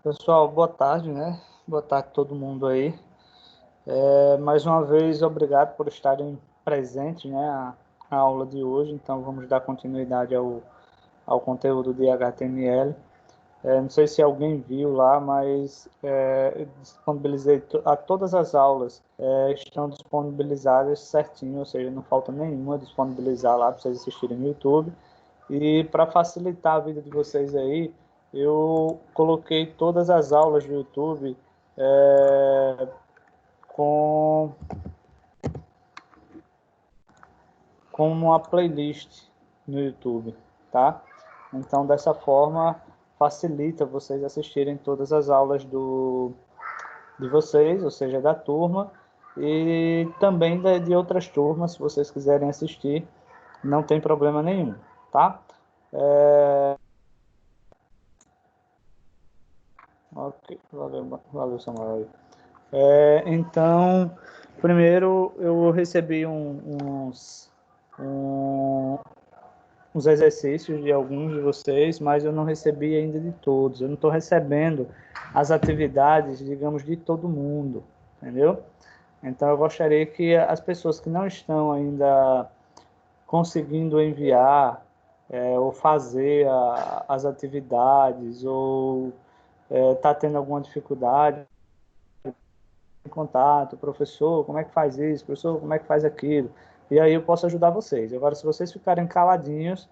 Pessoal, boa tarde, né? Boa tarde a todo mundo aí. Mais uma vez, obrigado por estarem presentes, né, a aula de hoje. Então, vamos dar continuidade ao conteúdo de HTML. Não sei se alguém viu lá, mas eu disponibilizei todas as aulas, estão disponibilizadas certinho, ou seja, não falta nenhuma disponibilizar lá para vocês assistirem no YouTube. E para facilitar a vida de vocês aí, eu coloquei todas as aulas do YouTube com como uma playlist no YouTube, tá? Então, dessa forma, facilita vocês assistirem todas as aulas de vocês, ou seja, da turma, e também de outras turmas, se vocês quiserem assistir, não tem problema nenhum, tá? Ok, valeu Samuel. Então, primeiro eu recebi uns exercícios de alguns de vocês, mas eu não recebi ainda de todos. Eu não estou recebendo as atividades, digamos, de todo mundo, entendeu? Então, eu gostaria que as pessoas que não estão ainda conseguindo enviar ou fazer as atividades, ou está tendo alguma dificuldade em contato, professor, como é que faz isso, professor, como é que faz aquilo, e aí eu posso ajudar vocês. Agora, se vocês ficarem caladinhos,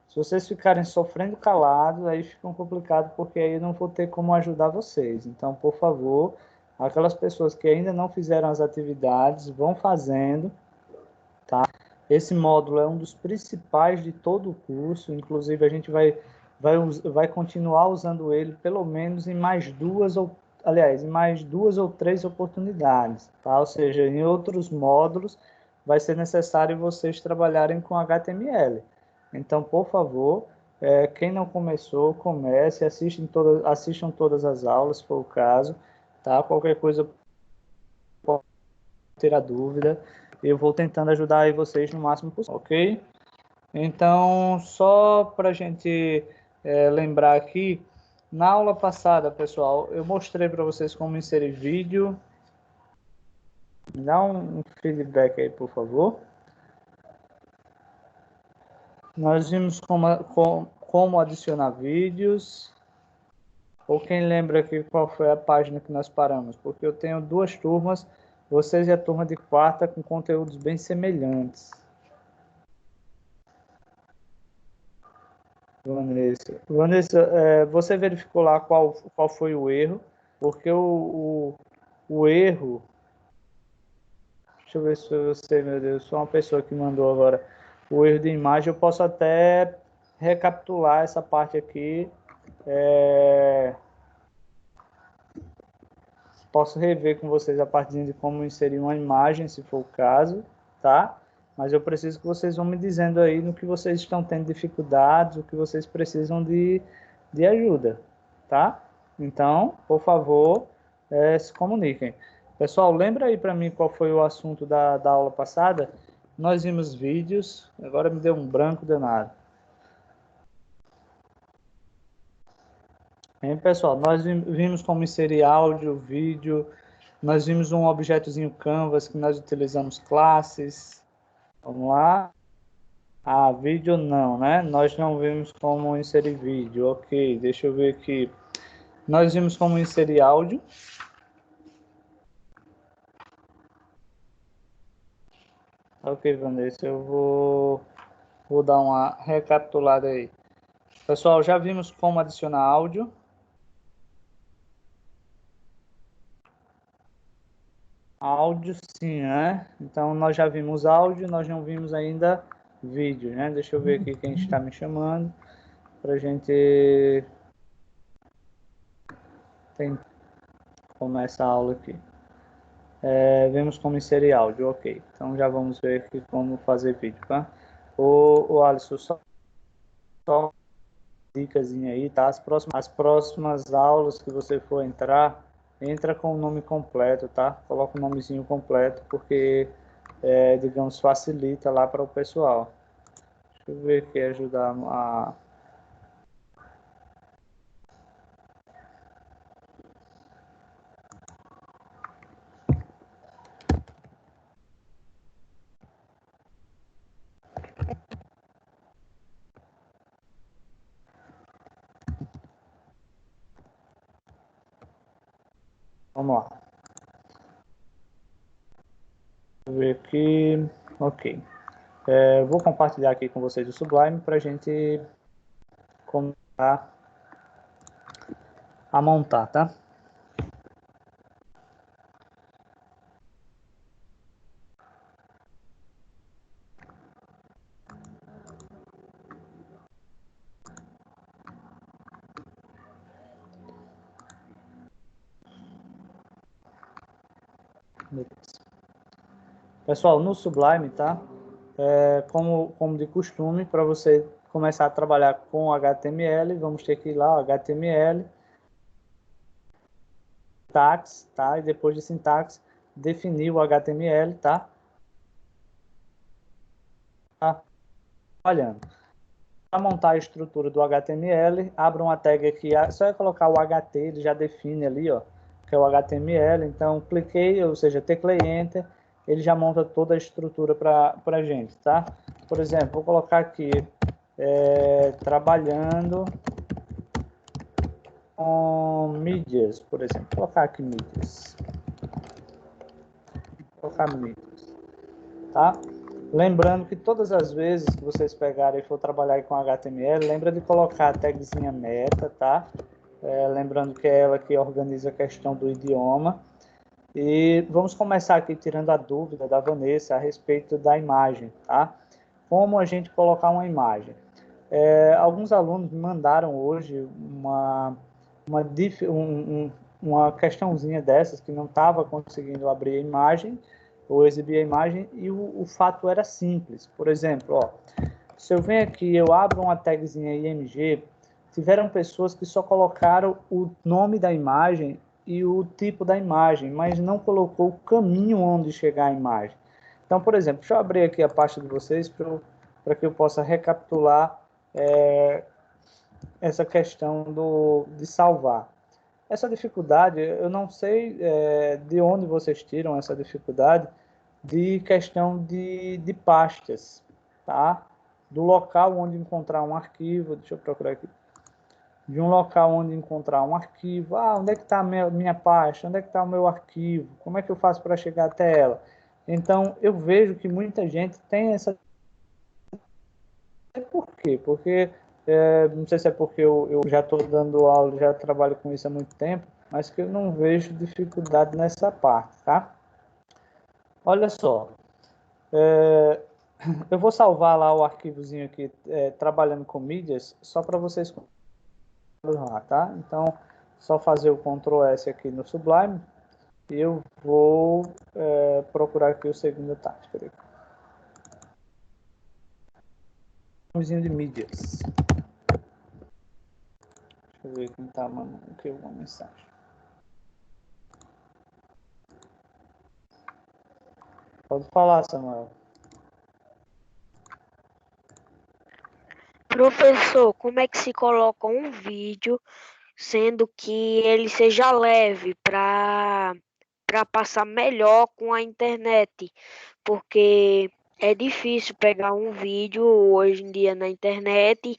se vocês ficarem sofrendo calados, aí fica complicado, porque aí eu não vou ter como ajudar vocês. Então, por favor, aquelas pessoas que ainda não fizeram as atividades, vão fazendo, tá? Esse módulo é um dos principais de todo o curso, inclusive a gente vai continuar usando ele pelo menos em mais duas ou aliás, em mais duas ou três oportunidades, tá? Ou seja, em outros módulos vai ser necessário vocês trabalharem com HTML. Então, por favor, quem não começou, comece, assistam todas as aulas, se for o caso, tá? Qualquer coisa pode ter a dúvida, eu vou tentando ajudar aí vocês no máximo possível, ok? Então, só para a gente lembrar aqui, na aula passada, pessoal, eu mostrei para vocês como inserir vídeo. Me dá um feedback aí, por favor. Nós vimos como adicionar vídeos. Ou quem lembra aqui qual foi a página que nós paramos? Porque eu tenho duas turmas, vocês e a turma de quarta, com conteúdos bem semelhantes. Vanessa, você verificou lá qual foi o erro? Porque o erro... Deixa eu ver se foi você, meu Deus, sou uma pessoa que mandou agora o erro de imagem. Eu posso até recapitular essa parte aqui. Posso rever com vocês a parte de como inserir uma imagem, se for o caso, tá? Mas eu preciso que vocês vão me dizendo aí no que vocês estão tendo dificuldades, o que vocês precisam de ajuda, tá? Então, por favor, se comuniquem. Pessoal, lembra aí para mim qual foi o assunto da aula passada? Nós vimos vídeos, agora me deu um branco danado. Pessoal, nós vimos como inserir áudio, vídeo, nós vimos um objetozinho Canvas que nós utilizamos classes. Vamos lá. Ah, vídeo não, né? Nós não vimos como inserir vídeo. Ok, deixa eu ver aqui. Nós vimos como inserir áudio. Ok, Vanessa, eu vou dar uma recapitulada aí. Pessoal, já vimos como adicionar áudio. Áudio sim, né? Então, nós já vimos áudio, nós não vimos ainda vídeo, né? Deixa eu ver aqui quem está me chamando para a gente começar a aula aqui. Vemos como inserir áudio, ok. Então, já vamos ver aqui como fazer vídeo, tá? O Alisson, só uma dicasinha aí, tá? As próximas aulas que você for entrar, entra com o nome completo, tá? Coloca o nomezinho completo, porque, digamos, facilita lá para o pessoal. Deixa eu ver aqui, ajudar a... Vamos lá. Vou ver aqui. Ok. Vou compartilhar aqui com vocês o Sublime para a gente começar a montar, tá? Pessoal, no Sublime, tá? Como de costume, para você começar a trabalhar com HTML, vamos ter que ir lá, HTML, sintaxe, tá? E depois de sintaxe, definir o HTML, tá? Trabalhando. Para montar a estrutura do HTML, abra uma tag aqui, só é colocar o HT, ele já define ali, ó, que é o HTML. Então, cliquei, ou seja, teclei Enter, ele já monta toda a estrutura para a gente, tá? Por exemplo, vou colocar aqui, trabalhando com mídias, por exemplo. Vou colocar aqui mídias. Vou colocar mídias, tá? Lembrando que todas as vezes que vocês pegarem e for trabalhar com HTML, lembra de colocar a tagzinha meta, tá? Lembrando que é ela que organiza a questão do idioma. E vamos começar aqui tirando a dúvida da Vanessa a respeito da imagem, tá? Como a gente colocar uma imagem? Alguns alunos me mandaram hoje uma questãozinha dessas que não estava conseguindo abrir a imagem ou exibir a imagem, e o fato era simples. Por exemplo, ó, se eu venho aqui, eu abro uma tagzinha IMG, tiveram pessoas que só colocaram o nome da imagem e o tipo da imagem, mas não colocou o caminho onde chegar a imagem. Então, por exemplo, deixa eu abrir aqui a pasta de vocês para que eu possa recapitular essa questão de salvar. Essa dificuldade, eu não sei de onde vocês tiram essa dificuldade de questão de pastas, tá? Do local onde encontrar um arquivo, deixa eu procurar aqui, de um local onde encontrar um arquivo, onde é que está a minha pasta, onde é que está o meu arquivo, como é que eu faço para chegar até ela? Então, eu vejo que muita gente tem essa... Por quê? Porque, não sei se é porque eu já estou dando aula, já trabalho com isso há muito tempo, mas que eu não vejo dificuldade nessa parte, tá? Olha só, eu vou salvar lá o arquivozinho aqui, trabalhando com mídias, só para vocês lá, tá? Então, só fazer o Ctrl S aqui no Sublime e eu vou procurar aqui o segundo tab. Arquivozinho de mídias. Deixa eu ver quem tá mandando aqui uma mensagem. Pode falar, Samuel. Professor, como é que se coloca um vídeo, sendo que ele seja leve para passar melhor com a internet? Porque é difícil pegar um vídeo hoje em dia na internet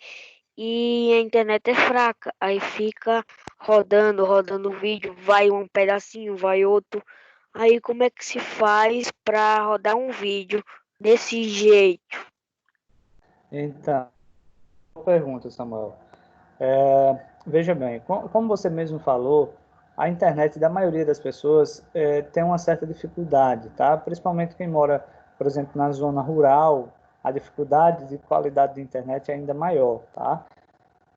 e a internet é fraca. Aí fica rodando o vídeo, vai um pedacinho, vai outro. Aí como é que se faz para rodar um vídeo desse jeito? Então, pergunta, Samuel. Veja bem, como você mesmo falou, a internet da maioria das pessoas tem uma certa dificuldade, tá? Principalmente quem mora, por exemplo, na zona rural, a dificuldade de qualidade de internet é ainda maior, tá?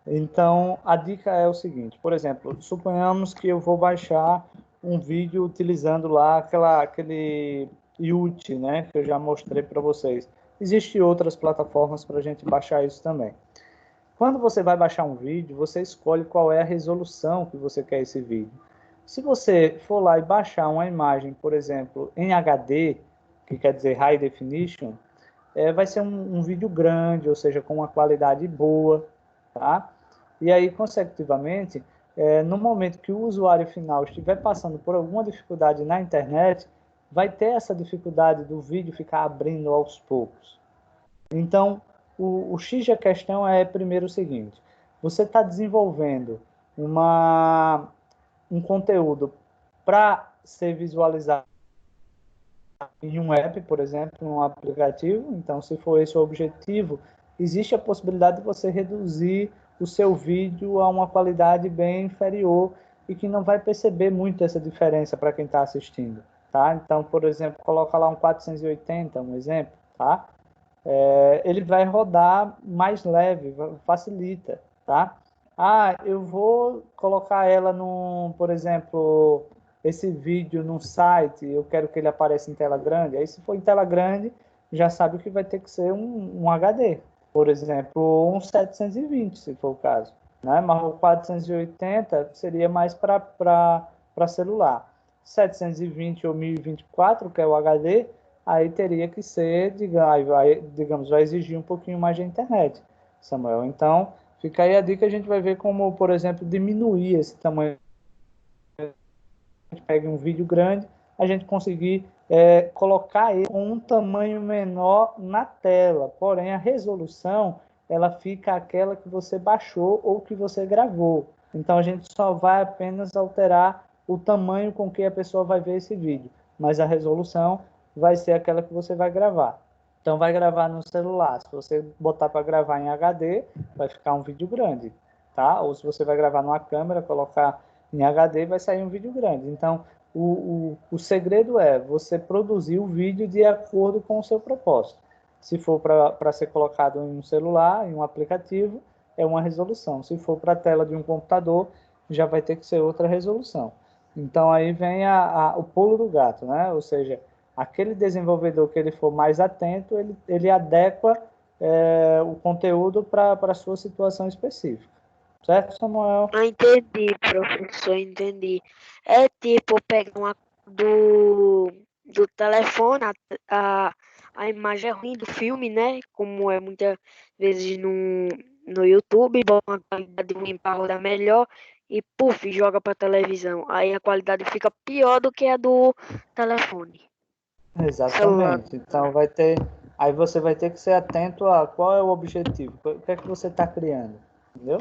Então, a dica é o seguinte, por exemplo, suponhamos que eu vou baixar um vídeo utilizando lá aquele Yut, né, que eu já mostrei para vocês. Existem outras plataformas para a gente baixar isso também. Quando você vai baixar um vídeo, você escolhe qual é a resolução que você quer esse vídeo. Se você for lá e baixar uma imagem, por exemplo, em HD, que quer dizer High Definition, vai ser um vídeo grande, ou seja, com uma qualidade boa, tá? E aí, consecutivamente, no momento que o usuário final estiver passando por alguma dificuldade na internet, vai ter essa dificuldade do vídeo ficar abrindo aos poucos. Então, o X da questão é primeiro o seguinte: você está desenvolvendo um conteúdo para ser visualizado em um app, por exemplo, em um aplicativo. Então, se for esse o objetivo, existe a possibilidade de você reduzir o seu vídeo a uma qualidade bem inferior e que não vai perceber muito essa diferença para quem está assistindo, tá? Então, por exemplo, coloca lá um 480, um exemplo, tá? Ele vai rodar mais leve, facilita, tá? Ah, eu vou colocar ela num, por exemplo, esse vídeo num site, eu quero que ele apareça em tela grande. Aí, se for em tela grande, já sabe que vai ter que ser um HD, por exemplo, um 720, se for o caso, né? Mas o 480 seria mais para celular. 720 ou 1024, que é o HD, aí teria que ser, digamos, vai exigir um pouquinho mais de internet, Samuel. Então, fica aí a dica, a gente vai ver como, por exemplo, diminuir esse tamanho. A gente pega um vídeo grande, a gente conseguir colocar ele com um tamanho menor na tela, porém a resolução ela fica aquela que você baixou ou que você gravou. Então a gente só vai apenas alterar o tamanho com que a pessoa vai ver esse vídeo, mas a resolução vai ser aquela que você vai gravar. Então vai gravar no celular, se você botar para gravar em HD, vai ficar um vídeo grande, tá? Ou se você vai gravar numa câmera, colocar em HD, vai sair um vídeo grande. Então, o segredo é você produzir o vídeo de acordo com o seu propósito. Se for para ser colocado em um celular, em um aplicativo, é uma resolução. Se for para a tela de um computador, já vai ter que ser outra resolução. Então, aí vem o pulo do gato, né? Ou seja, aquele desenvolvedor que ele for mais atento, ele adequa o conteúdo para a sua situação específica. Certo, Samuel? Entendi, professor, entendi. É tipo pegar do telefone, a, a imagem é ruim do filme, né? Como é muitas vezes no YouTube, bota uma qualidade ruim para rodar melhor e puf, joga para televisão. Aí a qualidade fica pior do que a do telefone. Celular. Exatamente. Então aí você vai ter que ser atento a qual é o objetivo, o que é que você está criando, entendeu?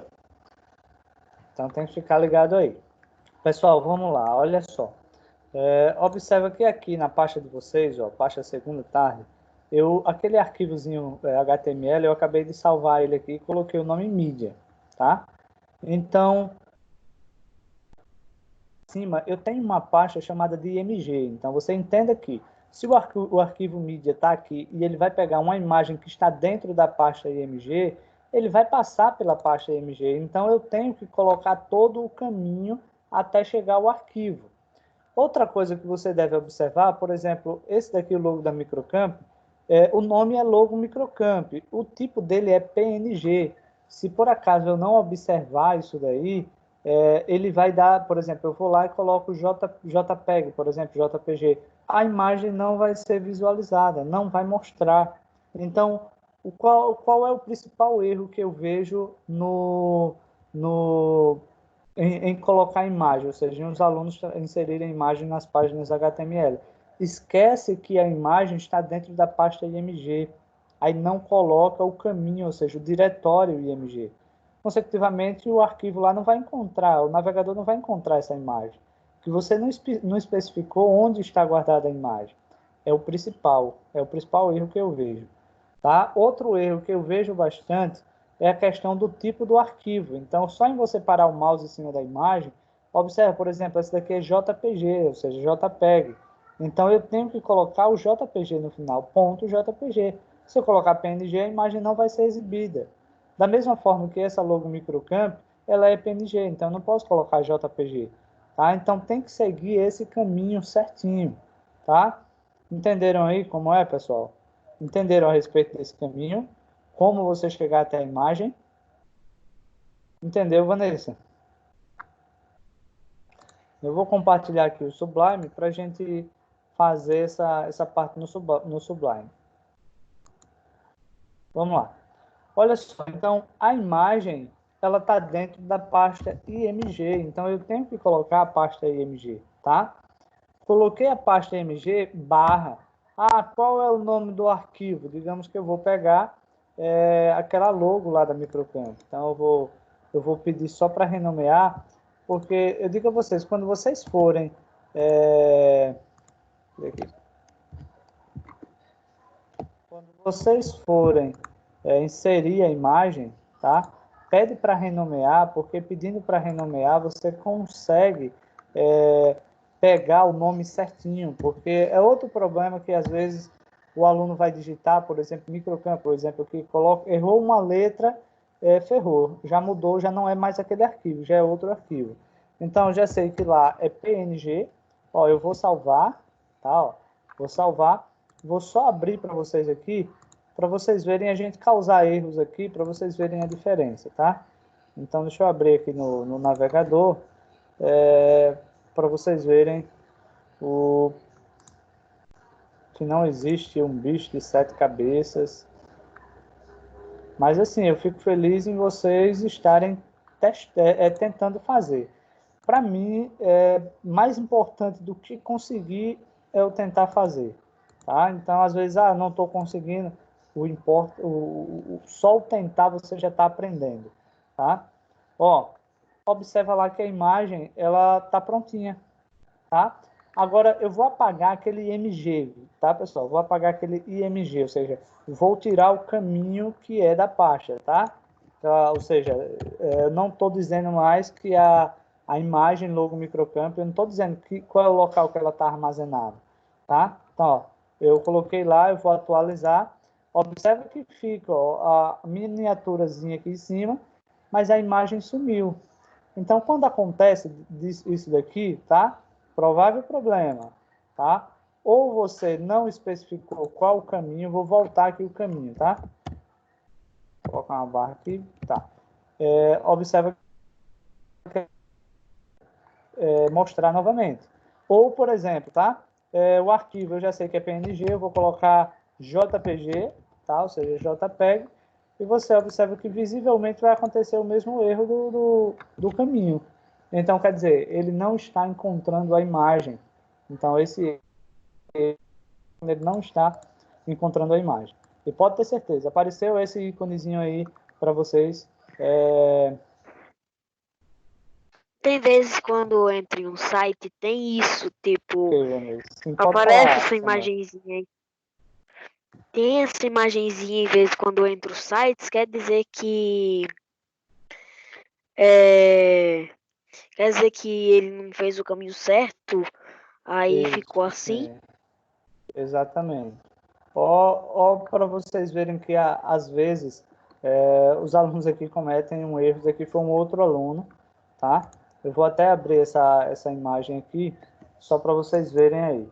Então tem que ficar ligado aí. Pessoal, vamos lá, olha só. Observa que aqui na pasta de vocês, ó, pasta segunda tarde, aquele arquivozinho HTML, eu acabei de salvar ele aqui e coloquei o nome mídia, tá? Então, cima, eu tenho uma pasta chamada de IMG. Então, você entenda que se o arquivo mídia está aqui e ele vai pegar uma imagem que está dentro da pasta IMG, ele vai passar pela pasta IMG. Então, eu tenho que colocar todo o caminho até chegar ao arquivo. Outra coisa que você deve observar, por exemplo, esse daqui, o logo da Microcamp, o nome é logo Microcamp, o tipo dele é PNG. Se por acaso eu não observar isso daí, ele vai dar, por exemplo, eu vou lá e coloco JPEG, por exemplo, JPG. A imagem não vai ser visualizada, não vai mostrar. Então, qual é o principal erro que eu vejo em colocar imagem, ou seja, os alunos inserirem imagem nas páginas HTML? Esquece que a imagem está dentro da pasta IMG, aí não coloca o caminho, ou seja, o diretório IMG. Consecutivamente, o arquivo lá não vai encontrar, o navegador não vai encontrar essa imagem, que você não especificou onde está guardada a imagem. É o principal erro que eu vejo. Tá? Outro erro que eu vejo bastante é a questão do tipo do arquivo. Então, só em você parar o mouse em cima da imagem, observe, por exemplo, esse daqui é JPG, ou seja, JPEG. Então, eu tenho que colocar o JPG no final, ponto JPG. Se eu colocar PNG, a imagem não vai ser exibida. Da mesma forma que essa logo Microcamp, ela é PNG, então eu não posso colocar JPG. Tá? Então, tem que seguir esse caminho certinho. Tá? Entenderam aí como é, pessoal? Entenderam a respeito desse caminho? Como você chegar até a imagem? Entendeu, Vanessa? Eu vou compartilhar aqui o Sublime para a gente fazer essa parte no Sublime. Vamos lá. Olha só, então a imagem ela está dentro da pasta IMG, então eu tenho que colocar a pasta IMG, tá? Coloquei a pasta IMG barra. Qual é o nome do arquivo? Digamos que eu vou pegar aquela logo lá da Microcamp. Então eu vou pedir só para renomear, porque eu digo a vocês, quando vocês forem Aqui. Quando vocês forem inserir a imagem, tá? Pede para renomear, porque pedindo para renomear, você consegue pegar o nome certinho, porque é outro problema que às vezes o aluno vai digitar, por exemplo, microcampo, por exemplo, que errou uma letra, ferrou, já mudou, já não é mais aquele arquivo, já é outro arquivo. Então, eu já sei que lá é PNG, ó, eu vou salvar, tá? Ó, vou salvar, vou só abrir para vocês aqui, para vocês verem a gente causar erros aqui, para vocês verem a diferença, tá? Então, deixa eu abrir aqui no navegador, para vocês verem que não existe um bicho de 7 cabeças. Mas, assim, eu fico feliz em vocês estarem tentando fazer. Para mim, mais importante do que conseguir é eu tentar fazer. Tá? Então, às vezes, não estou conseguindo, só o tentar você já está aprendendo. Tá? Ó, observa lá que a imagem ela está prontinha. Tá? Agora, eu vou apagar aquele IMG, tá, pessoal? Vou apagar aquele IMG, ou seja, vou tirar o caminho que é da pasta, tá? Ou seja, eu não estou dizendo mais que a imagem logo microcampo, eu não estou dizendo qual é o local que ela está armazenada, tá? Então, ó, eu coloquei lá, eu vou atualizar. Observa que fica ó, a miniaturazinha aqui em cima, mas a imagem sumiu. Então, quando acontece isso daqui, tá? Provável problema, tá? Ou você não especificou qual o caminho, vou voltar aqui o caminho, tá? Vou colocar uma barra aqui, tá? Observa que mostrar novamente. Ou, por exemplo, tá? O arquivo eu já sei que é PNG, eu vou colocar JPG, tá? Ou seja, JPEG, e você observa que visivelmente vai acontecer o mesmo erro do caminho. Então, quer dizer, ele não está encontrando a imagem. Então, ele não está encontrando a imagem. E pode ter certeza, apareceu esse íconezinho aí para vocês. Tem vezes quando entra em um site, tem isso, tipo, Sim, aparece falar, essa imagenzinha aí. Tem essa imagenzinha em vez quando entra os sites, quer dizer que ele não fez o caminho certo, aí isso, ficou assim. Exatamente. Para vocês verem que às vezes os alunos aqui cometem um erro, aqui foi um outro aluno, tá? Eu vou até abrir essa imagem aqui, só para vocês verem aí.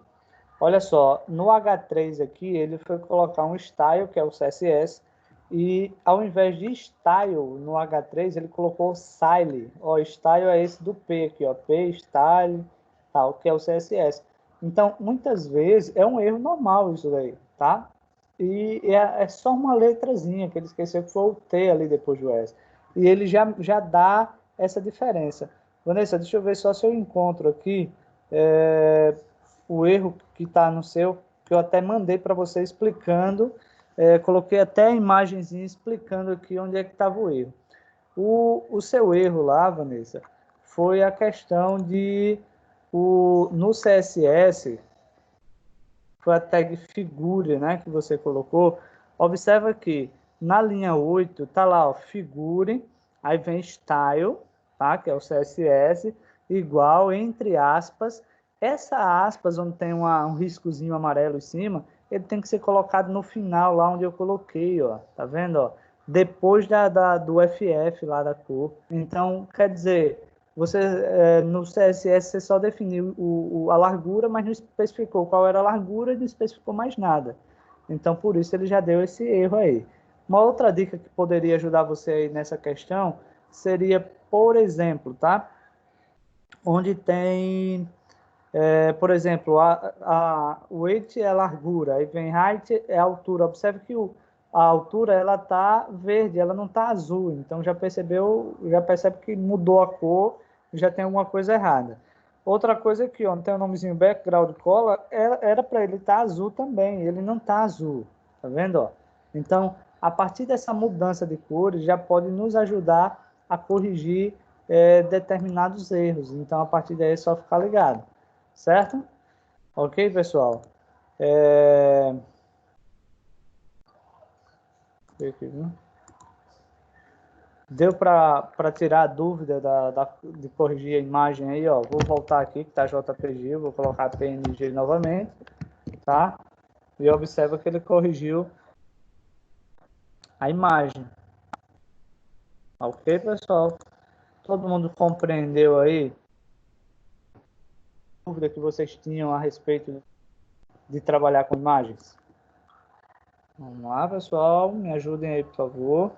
Olha só, no H3 aqui, ele foi colocar um style, que é o CSS, e ao invés de style no H3, ele colocou style. Ó, style é esse do P aqui, ó, P, style, tal, que é o CSS. Então, muitas vezes, é um erro normal isso daí, tá? E é só uma letrazinha, que ele esqueceu que foi o T ali depois do S. E ele já dá essa diferença. Vanessa, deixa eu ver só se eu encontro aqui o erro que está no seu, que eu até mandei para você explicando, coloquei até a imagenzinha explicando aqui onde é que estava o erro. O seu erro lá, Vanessa, foi a questão no CSS, foi a tag figure, né, que você colocou. Observa que na linha 8 tá lá, ó, figure, aí vem style, tá, que é o CSS, igual, entre aspas. Essa aspas, onde tem um riscozinho amarelo em cima, ele tem que ser colocado no final, lá onde eu coloquei, ó, tá vendo, ó? Depois do FF lá da cor. Então, quer dizer, você no CSS você só definiu a largura, mas não especificou qual era a largura e não especificou mais nada. Então, por isso ele já deu esse erro aí. Uma outra dica que poderia ajudar você aí nessa questão seria, por exemplo, tá? Onde tem, por exemplo, o weight é a largura, aí vem height é a altura. Observe que a altura ela tá verde, ela não tá azul. Então já percebe que mudou a cor, já tem alguma coisa errada. Outra coisa aqui, ó, tem o nomezinho background color, era para ele estar azul também, ele não tá azul, tá vendo, ó? Então, a partir dessa mudança de cores já pode nos ajudar a corrigir determinados erros. Então, a partir daí é só ficar ligado. certo? Ok, pessoal? Aqui, viu? Deu para tirar a dúvida de corrigir a imagem aí, ó. Vou voltar aqui, que tá JPG, vou colocar PNG novamente, tá? E observa que ele corrigiu a imagem. Ok, pessoal? Todo mundo compreendeu aí a dúvida que vocês tinham a respeito de trabalhar com imagens? Vamos lá, pessoal, me ajudem aí, por favor.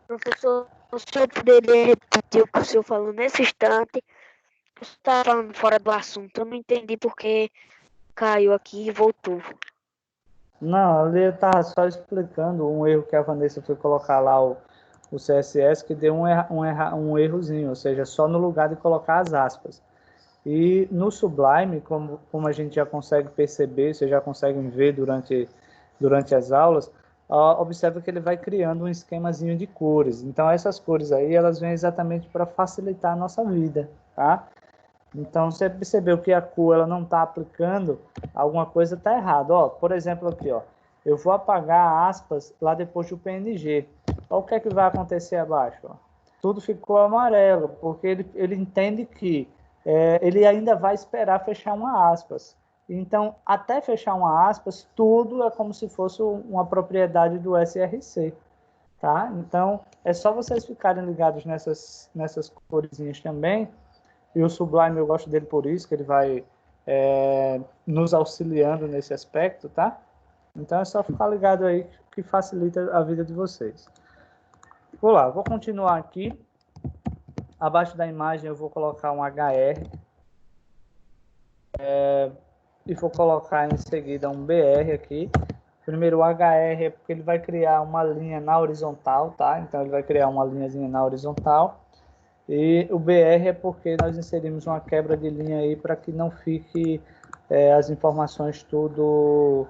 Professor, o senhor poderia repetir o que o senhor falou nesse instante? Você está falando fora do assunto, eu não entendi porque caiu aqui e voltou. Não, ali eu estava só explicando um erro que a Vanessa foi colocar lá o CSS, que deu um errozinho, ou seja, só no lugar de colocar as aspas. E no Sublime, como a gente já consegue perceber, vocês já conseguem ver durante as aulas, observa que ele vai criando um esquemazinho de cores. Então, essas cores aí, elas vêm exatamente para facilitar a nossa vida, tá? Então, você percebeu que a cor ela não está aplicando, alguma coisa está errada. Ó, por exemplo, aqui, ó, eu vou apagar aspas lá depois do PNG. Olha o que é que vai acontecer abaixo. Ó. Tudo ficou amarelo, porque ele entende que ele ainda vai esperar fechar uma aspas. Então, até fechar uma aspas, tudo é como se fosse uma propriedade do SRC. Tá? Então, é só vocês ficarem ligados nessas corzinhas também. E o Sublime eu gosto dele por isso, que ele vai nos auxiliando nesse aspecto, tá? Então é só ficar ligado aí que facilita a vida de vocês. Vou lá, vou continuar aqui. Abaixo da imagem eu vou colocar um HR. E vou colocar em seguida um BR aqui. Primeiro o HR é porque ele vai criar uma linha na horizontal, tá? Então ele vai criar uma linhazinha na horizontal. E o BR é porque nós inserimos uma quebra de linha aí para que não fique as informações tudo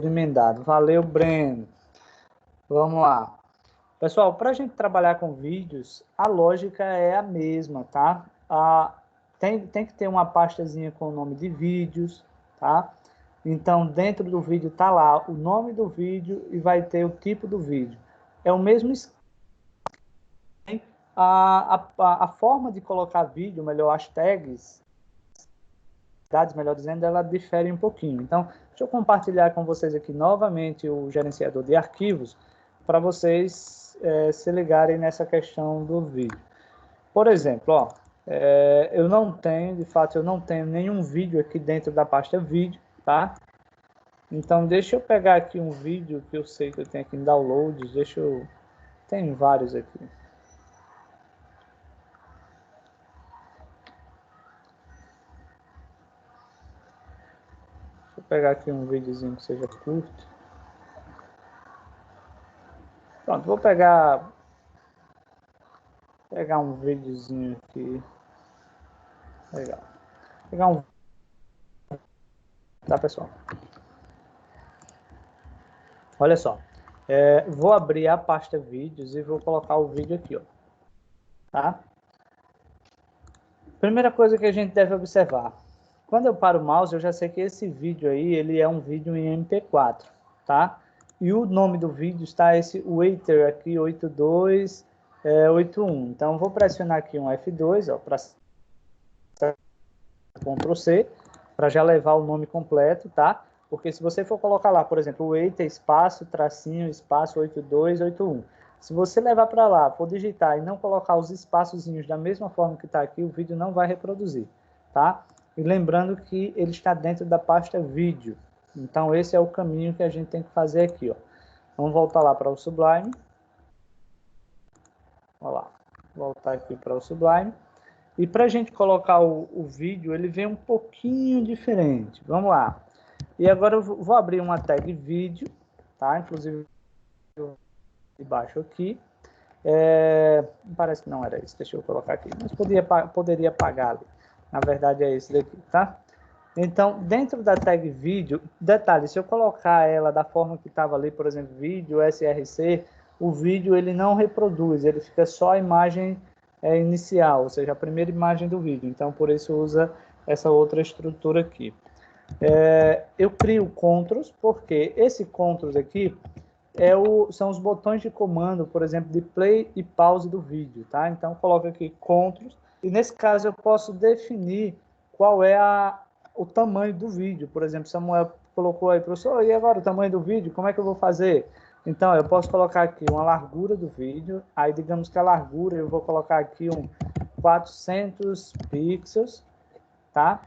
emendado. Valeu, Breno. Vamos lá. Pessoal, para a gente trabalhar com vídeos, a lógica é a mesma, tá? Tem que ter uma pastazinha com o nome de vídeos, tá? Então, dentro do vídeo tá lá o nome do vídeo e vai ter o tipo do vídeo. É o mesmo esquema. A forma de colocar vídeo, melhor, as tags, melhor dizendo, ela difere um pouquinho. Então, deixa eu compartilhar com vocês aqui novamente o gerenciador de arquivos para vocês se ligarem nessa questão do vídeo. Por exemplo, ó, eu não tenho, de fato, eu não tenho nenhum vídeo aqui dentro da pasta vídeo, tá? Então, deixa eu pegar aqui um vídeo que eu sei que eu tenho aqui em downloads, tem vários aqui. Vou pegar aqui um videozinho que seja curto. Pronto, vou pegar um videozinho aqui. Legal. Pegar um. Tá, pessoal? Olha só. Vou abrir a pasta vídeos e vou colocar o vídeo aqui, ó. Tá? Primeira coisa que a gente deve observar. Quando eu paro o mouse, eu já sei que esse vídeo aí, ele é um vídeo em MP4, tá? E o nome do vídeo está esse Waiter aqui, 8281. Então, vou pressionar aqui um F2, ó, para Ctrl C, para já levar o nome completo, tá? Porque se você for colocar lá, por exemplo, Waiter, espaço, tracinho, espaço 8281. Se você levar para lá, for digitar e não colocar os espaçozinhos da mesma forma que está aqui, o vídeo não vai reproduzir, tá? E lembrando que ele está dentro da pasta vídeo. Então, esse é o caminho que a gente tem que fazer aqui, ó. Vamos voltar lá para o Sublime. Olha lá. Voltar aqui para o Sublime. E para a gente colocar o vídeo, ele vem um pouquinho diferente. Vamos lá. E agora eu vou abrir uma tag vídeo, tá? Inclusive, de baixo aqui. Parece que não era isso, deixa eu colocar aqui. Mas poderia apagar ali. Na verdade é esse daqui, tá? Então, dentro da tag vídeo, detalhe, se eu colocar ela da forma que estava ali, por exemplo, vídeo, SRC, o vídeo ele não reproduz, ele fica só a imagem inicial, ou seja, a primeira imagem do vídeo. Então, por isso usa essa outra estrutura aqui. Eu crio controls, porque esse controls aqui são os botões de comando, por exemplo, de play e pause do vídeo, tá? Então, coloco aqui controls, e nesse caso eu posso definir qual é o tamanho do vídeo. Por exemplo, Samuel colocou aí, professor, e agora o tamanho do vídeo, como é que eu vou fazer? Então, eu posso colocar aqui uma largura do vídeo, aí digamos que a largura eu vou colocar aqui 400 pixels, tá?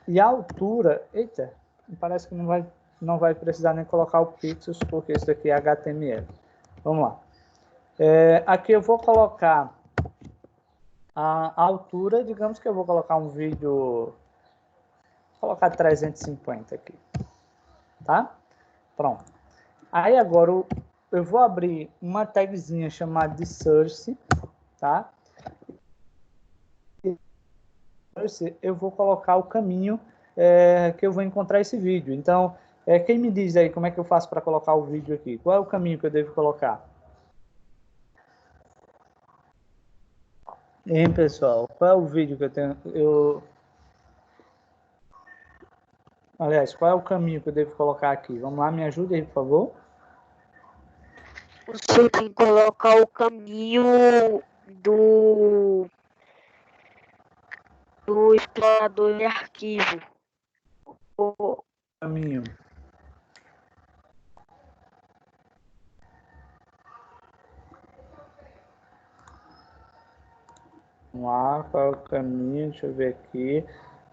E a altura, eita, parece que não vai precisar nem colocar o pixels, porque isso aqui é HTML. Vamos lá. Aqui eu vou colocar a altura, digamos que eu vou colocar um vídeo, vou colocar 350 aqui, tá? Pronto. Aí agora eu vou abrir uma tagzinha chamada de source, tá? Eu vou colocar o caminho que eu vou encontrar esse vídeo. Então, quem me diz aí como é que eu faço para colocar o vídeo aqui? Qual é o caminho que eu devo colocar? Hein, pessoal? Qual é o vídeo que eu tenho? Aliás, qual é o caminho que eu devo colocar aqui? Vamos lá, me ajude aí, por favor. Você tem que colocar o caminho do explorador de arquivo. Caminho. Vamos lá, qual é o caminho? Deixa eu ver aqui.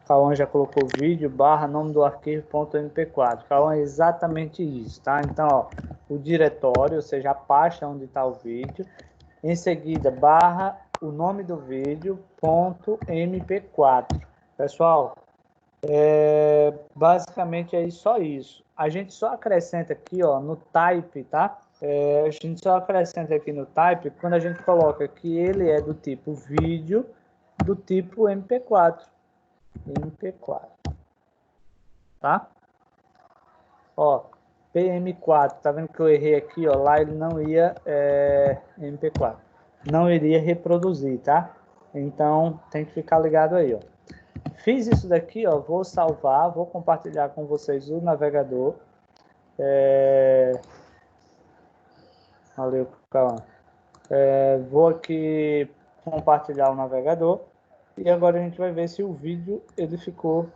Cauã já colocou vídeo, barra, nome do arquivo.mp4. Cauã é exatamente isso, tá? Então, ó, o diretório, ou seja, a pasta onde está o vídeo. Em seguida, barra, o nome do vídeo, .mp4. Pessoal, basicamente é só isso. A gente só acrescenta aqui, ó, no type, tá? A gente só acrescenta aqui no type quando a gente coloca que ele é do tipo vídeo, do tipo MP4. MP4. Tá? Ó, PM4, tá vendo que eu errei aqui, ó? Lá ele não ia MP4. Não iria reproduzir, tá? Então tem que ficar ligado aí, ó. Fiz isso daqui, ó, vou salvar, vou compartilhar com vocês o navegador. Valeu, calma. Vou aqui compartilhar o navegador e agora a gente vai ver se o vídeo ele ficou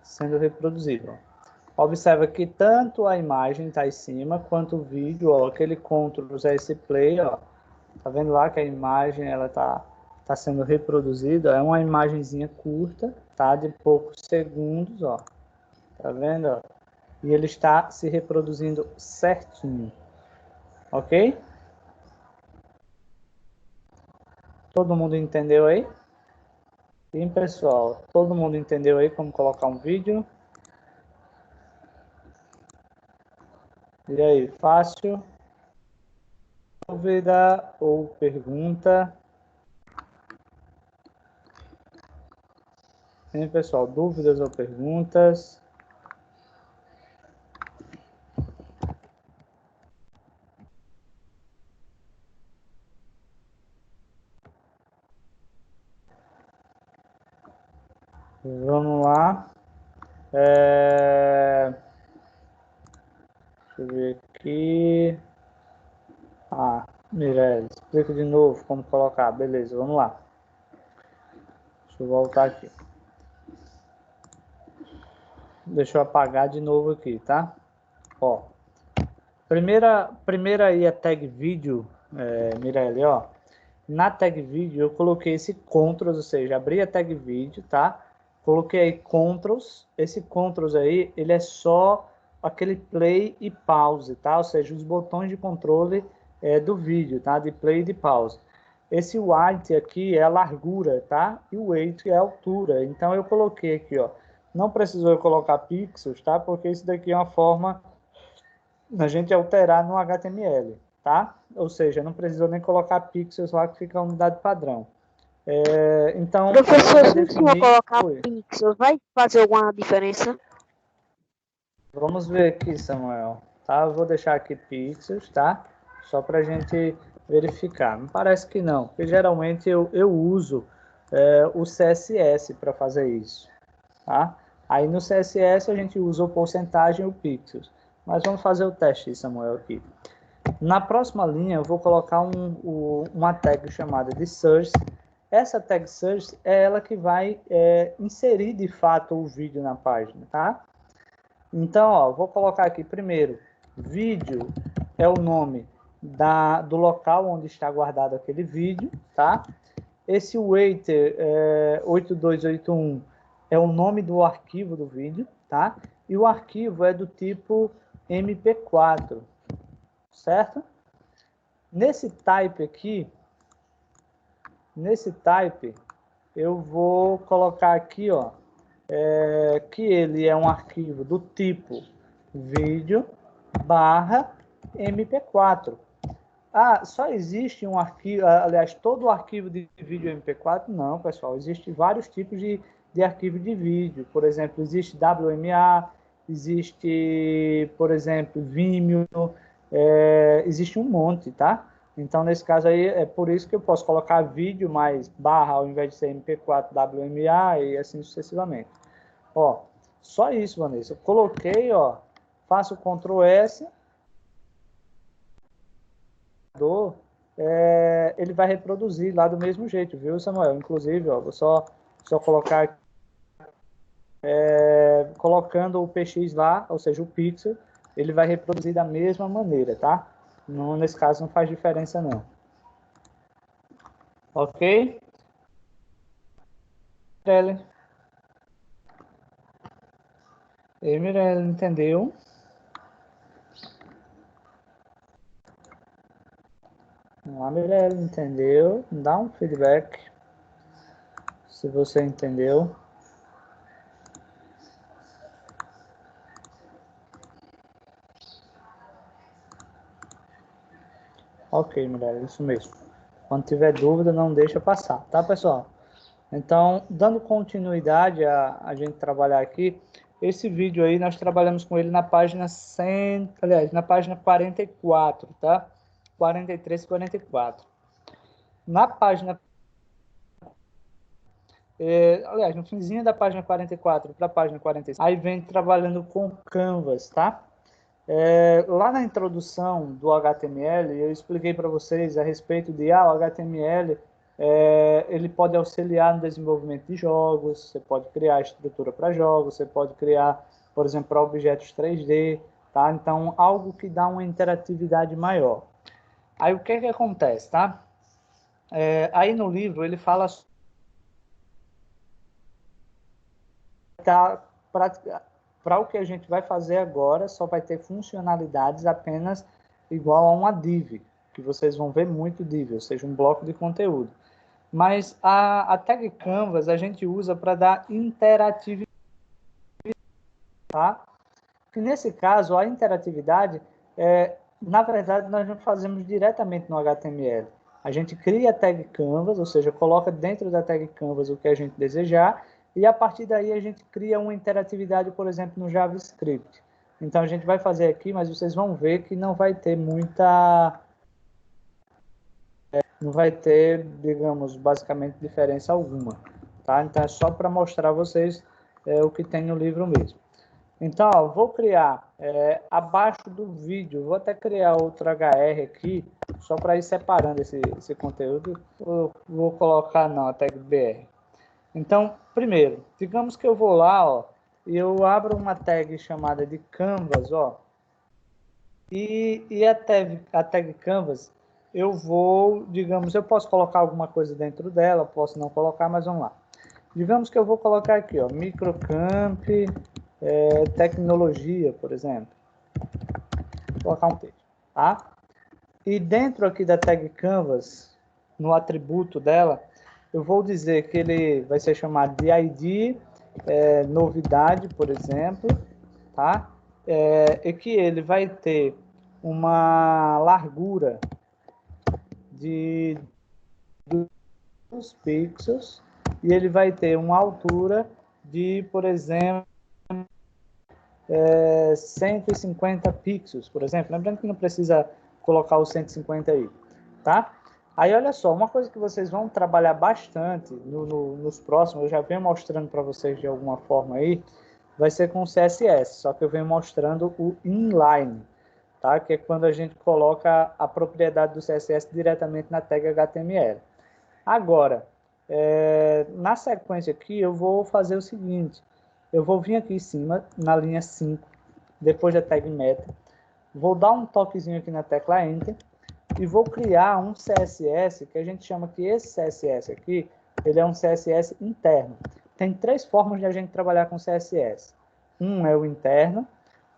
sendo reproduzido. Observa que tanto a imagem está em cima quanto o vídeo, ó, aquele Ctrl é esse play, ó. Tá vendo lá que a imagem ela tá sendo reproduzida? É uma imagenzinha curta, tá? De poucos segundos, ó. Tá vendo? Ó? E ele está se reproduzindo certinho. Ok? Todo mundo entendeu aí? Sim, pessoal. Todo mundo entendeu aí como colocar um vídeo? E aí, fácil? Dúvida ou pergunta? Sim, pessoal. Dúvidas ou perguntas? Vamos lá. Deixa eu ver aqui. Mirelle, explica de novo como colocar. Beleza, vamos lá. Deixa eu voltar aqui. Deixa eu apagar de novo aqui, tá? Ó. Primeira aí a tag vídeo, Mirelle, ó. Na tag vídeo eu coloquei esse controls, ou seja, abri a tag vídeo, tá? Coloquei aí controls. Esse controls aí, ele é só aquele play e pause, tá? Ou seja, os botões de controle do vídeo, tá? De play e de pause. Esse height aqui é a largura, tá? E o weight é a altura. Então eu coloquei aqui, ó. Não precisou eu colocar pixels, tá? Porque isso daqui é uma forma a gente alterar no HTML, tá? Ou seja, não precisou nem colocar pixels lá que fica a unidade padrão. Então, Professor, vai se eu definir... colocar pixels, vai fazer alguma diferença? Vamos ver aqui, Samuel. Tá? Eu vou deixar aqui pixels, tá? Só para a gente verificar. Me parece que não, porque geralmente eu uso o CSS para fazer isso, tá? Aí no CSS a gente usa o porcentagem e o pixels. Mas vamos fazer o teste, Samuel, aqui. Na próxima linha eu vou colocar uma tag chamada de search. Essa tag search é ela que vai inserir de fato o vídeo na página, tá? Então, ó, vou colocar aqui primeiro, vídeo é o nome do local onde está guardado aquele vídeo, tá? Esse waiter 8281 é o nome do arquivo do vídeo, tá? E o arquivo é do tipo MP4, certo? Nesse type aqui, eu vou colocar aqui, ó, que ele é um arquivo do tipo vídeo barra MP4. Ah, só existe um arquivo, aliás, todo o arquivo de vídeo MP4? Não, pessoal, existem vários tipos de arquivo de vídeo. Por exemplo, existe WMA, existe, por exemplo, Vimeo, existe um monte, tá? Então, nesse caso aí, é por isso que eu posso colocar vídeo mais barra ao invés de ser MP4 WMA e assim sucessivamente. Ó, só isso, Vanessa. Eu coloquei, ó, faço o Ctrl S, ele vai reproduzir lá do mesmo jeito, viu, Samuel? Inclusive, ó, vou só colocar colocando o PX lá, ou seja, o pixel, ele vai reproduzir da mesma maneira, tá? Não, nesse caso não faz diferença não. Ok? Mirelle, entendeu? A Mirelle entendeu? Dá um feedback se você entendeu. Ok, Mirelle, isso mesmo. Quando tiver dúvida, não deixa passar, tá, pessoal? Então, dando continuidade a gente trabalhar aqui, esse vídeo aí nós trabalhamos com ele na página 100, aliás, na página 44, tá? 43 e 44. Na página, aliás, no finzinho da página 44 para a página 45, aí vem trabalhando com Canvas, tá? Lá na introdução do HTML, eu expliquei para vocês a respeito de o HTML ele pode auxiliar no desenvolvimento de jogos, você pode criar estrutura para jogos, você pode criar, por exemplo, para objetos 3D, tá? Então, algo que dá uma interatividade maior. Aí, o que é que acontece, tá? Aí no livro, ele fala para o que a gente vai fazer agora, só vai ter funcionalidades apenas igual a uma div, que vocês vão ver muito div, ou seja, um bloco de conteúdo. Mas a tag Canvas a gente usa para dar interatividade, tá? Que nesse caso, a interatividade, na verdade, nós não fazemos diretamente no HTML. A gente cria a tag Canvas, ou seja, coloca dentro da tag Canvas o que a gente desejar, e a partir daí a gente cria uma interatividade, por exemplo, no JavaScript. Então a gente vai fazer aqui, mas vocês vão ver que não vai ter não vai ter, digamos, basicamente diferença alguma, tá? Então é só para mostrar a vocês o que tem no livro mesmo. Então, ó, vou criar abaixo do vídeo, vou até criar outro HR aqui, só para ir separando esse conteúdo. Vou colocar não, a tag BR. Então, primeiro, digamos que eu vou lá, ó, e eu abro uma tag chamada de Canvas, ó, e a tag Canvas, eu vou, digamos, eu posso colocar alguma coisa dentro dela, posso não colocar, mas vamos lá. Digamos que eu vou colocar aqui, ó, microcamp, tecnologia, por exemplo. Vou colocar um texto, tá? E dentro aqui da tag Canvas, no atributo dela, eu vou dizer que ele vai ser chamado de ID, novidade, por exemplo, tá? E que ele vai ter uma largura de 2 pixels e ele vai ter uma altura de, por exemplo, 150 pixels, por exemplo. Lembrando que não precisa colocar os 150 aí. tá? Aí, olha só, uma coisa que vocês vão trabalhar bastante nos próximos, eu já venho mostrando para vocês de alguma forma aí, vai ser com o CSS, só que eu venho mostrando o inline, tá? Que é quando a gente coloca a propriedade do CSS diretamente na tag HTML. Agora, na sequência aqui, eu vou fazer o seguinte, eu vou vir aqui em cima, na linha 5, depois da tag meta, vou dar um toquezinho aqui na tecla Enter, e vou criar um CSS, que a gente chama que esse CSS aqui, ele é um CSS interno. Tem 3 formas de a gente trabalhar com CSS. Um é o interno,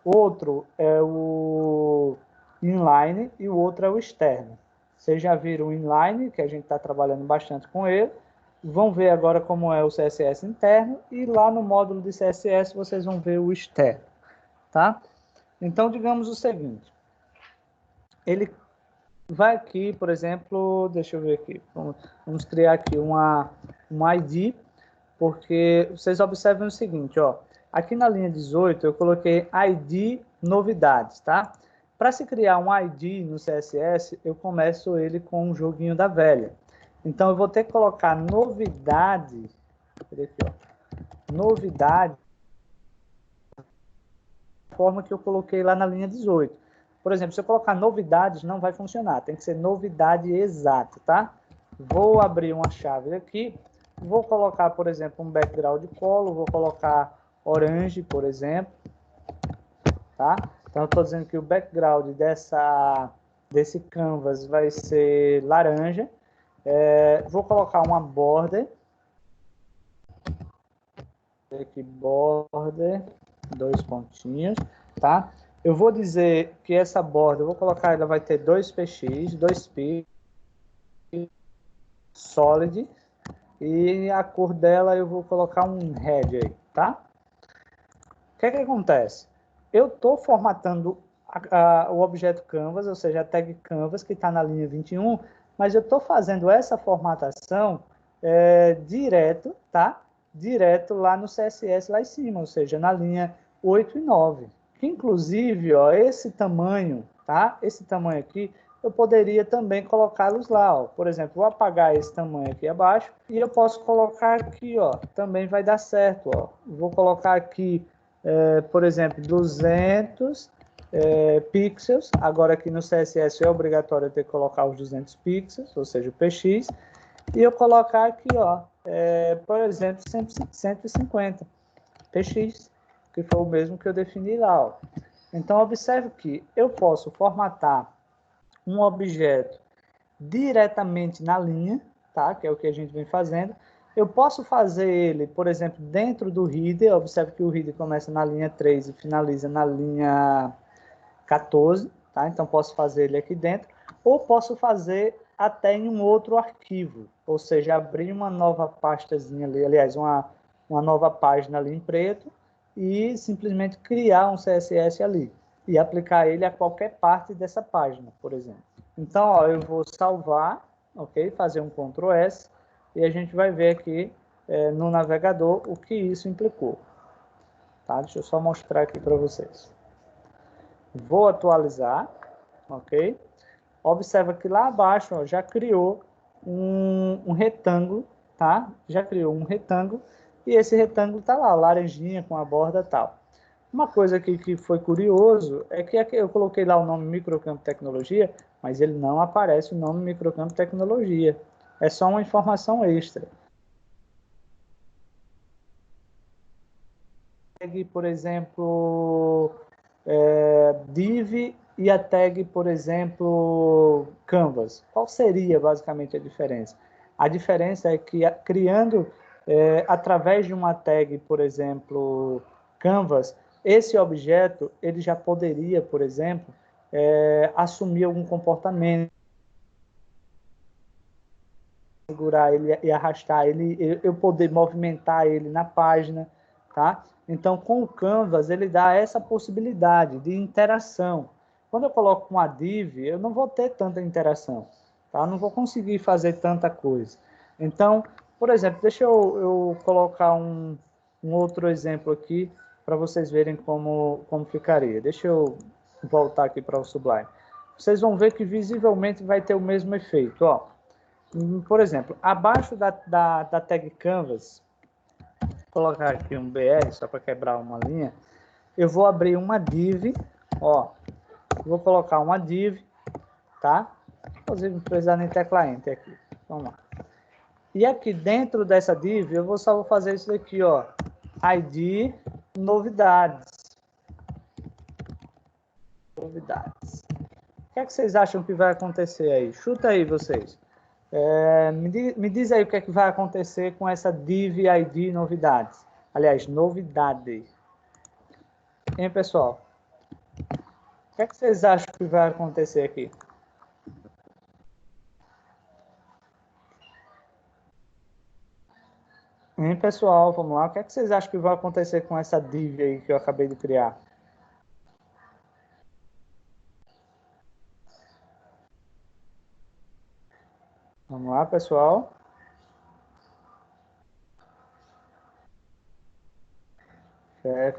outro é o inline e o outro é o externo. Vocês já viram o inline, que a gente está trabalhando bastante com ele. Vão ver agora como é o CSS interno e lá no módulo de CSS vocês vão ver o externo, tá? Então, digamos o seguinte. Ele vai aqui, por exemplo, deixa eu ver aqui, vamos criar aqui um ID, porque vocês observem o seguinte, ó, aqui na linha 18 eu coloquei ID novidades, tá? Para se criar um ID no CSS, eu começo ele com um joguinho da velha. Então eu vou ter que colocar novidade, aqui, ó, novidade, da forma que eu coloquei lá na linha 18. Por exemplo, se eu colocar novidades, não vai funcionar. Tem que ser novidade exata, tá? Vou abrir uma chave aqui. Vou colocar, por exemplo, um background color. Vou colocar orange, por exemplo. Tá? Então, eu estou dizendo que o background desse canvas vai ser laranja. Vou colocar uma border. Aqui, border, 2 pontinhos, tá? Eu vou dizer que essa borda, eu vou colocar, ela vai ter 2 px, 2 pix, solid, e a cor dela eu vou colocar um red aí, tá? O que é que acontece? Eu estou formatando o objeto canvas, ou seja, a tag canvas, que está na linha 21, mas eu estou fazendo essa formatação direto, tá? Direto lá no CSS lá em cima, ou seja, na linha 8 e 9. Que, inclusive, ó, esse tamanho, tá? Esse tamanho aqui, eu poderia também colocá-los lá, ó. Por exemplo, vou apagar esse tamanho aqui abaixo e eu posso colocar aqui, ó. Também vai dar certo, ó. Vou colocar aqui, por exemplo, 200 pixels. Agora aqui no CSS é obrigatório eu ter que colocar os 200 pixels, ou seja, o px. E eu colocar aqui, ó, por exemplo, 150 px, que foi o mesmo que eu defini lá, ó. Então, observe que eu posso formatar um objeto diretamente na linha, tá? Que é o que a gente vem fazendo. Eu posso fazer ele, por exemplo, dentro do header. Observe que o header começa na linha 3 e finaliza na linha 14, tá? Então, posso fazer ele aqui dentro. Ou posso fazer até em um outro arquivo, ou seja, abrir uma nova pastazinha ali, aliás, uma nova página ali em preto, e simplesmente criar um CSS ali, e aplicar ele a qualquer parte dessa página, por exemplo. Então, ó, eu vou salvar, ok? Fazer um Ctrl S, e a gente vai ver aqui no navegador o que isso implicou. Tá? Deixa eu só mostrar aqui para vocês. Vou atualizar, ok? Observa que lá abaixo, ó, já criou um retângulo, tá? Já criou um retângulo, e esse retângulo tá lá, laranjinha com a borda tal. Uma coisa aqui que foi curioso é que aqui eu coloquei lá o nome Microcampo Tecnologia, mas ele não aparece o nome Microcampo Tecnologia. É só uma informação extra. Por exemplo, div e a tag, por exemplo, canvas. Qual seria basicamente a diferença? A diferença é que criando através de uma tag, por exemplo, canvas, esse objeto ele já poderia, por exemplo, assumir algum comportamento, segurar ele e arrastar ele, eu poder movimentar ele na página, tá? Então, com o Canvas, ele dá essa possibilidade de interação. Quando eu coloco uma div, eu não vou ter tanta interação, tá? Não vou conseguir fazer tanta coisa. Então, por exemplo, deixa eu colocar um outro exemplo aqui para vocês verem como ficaria. Deixa eu voltar aqui para o Sublime. vocês vão ver que visivelmente vai ter o mesmo efeito. Ó. Por exemplo, abaixo da tag Canvas, vou colocar aqui um BR só para quebrar uma linha, eu vou abrir uma div, ó, vou colocar uma div, tá? Inclusive não precisar nem tecla Enter aqui, vamos lá. E aqui dentro dessa div, eu só vou fazer isso daqui, ó, ID novidades. Novidades. O que é que vocês acham que vai acontecer aí? Chuta aí vocês. Me diz aí o que é que vai acontecer com essa div ID novidades. Aliás, novidade. Hein, pessoal? O que é que vocês acham que vai acontecer aqui? Hein, pessoal? Vamos lá. O que é que vocês acham que vai acontecer com essa div aí que eu acabei de criar? Vamos lá, pessoal.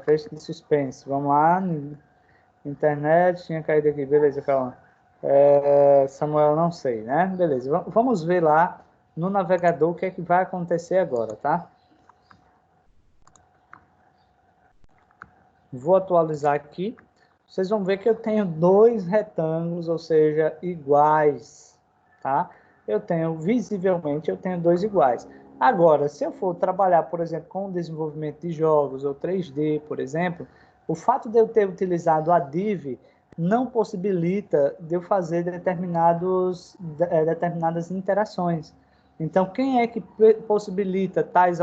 Fecho de suspense. Vamos lá. Internet tinha caído aqui. Beleza, calma. Samuel, não sei, né? Beleza. Vamos ver lá no navegador o que é que vai acontecer agora, tá? Vou atualizar aqui. Vocês vão ver que eu tenho dois retângulos, ou seja, iguais, tá? Visivelmente, eu tenho dois iguais. Agora, se eu for trabalhar, por exemplo, com o desenvolvimento de jogos ou 3D, por exemplo, o fato de eu ter utilizado a div não possibilita de eu fazer determinadas interações. Então, quem é que possibilita tais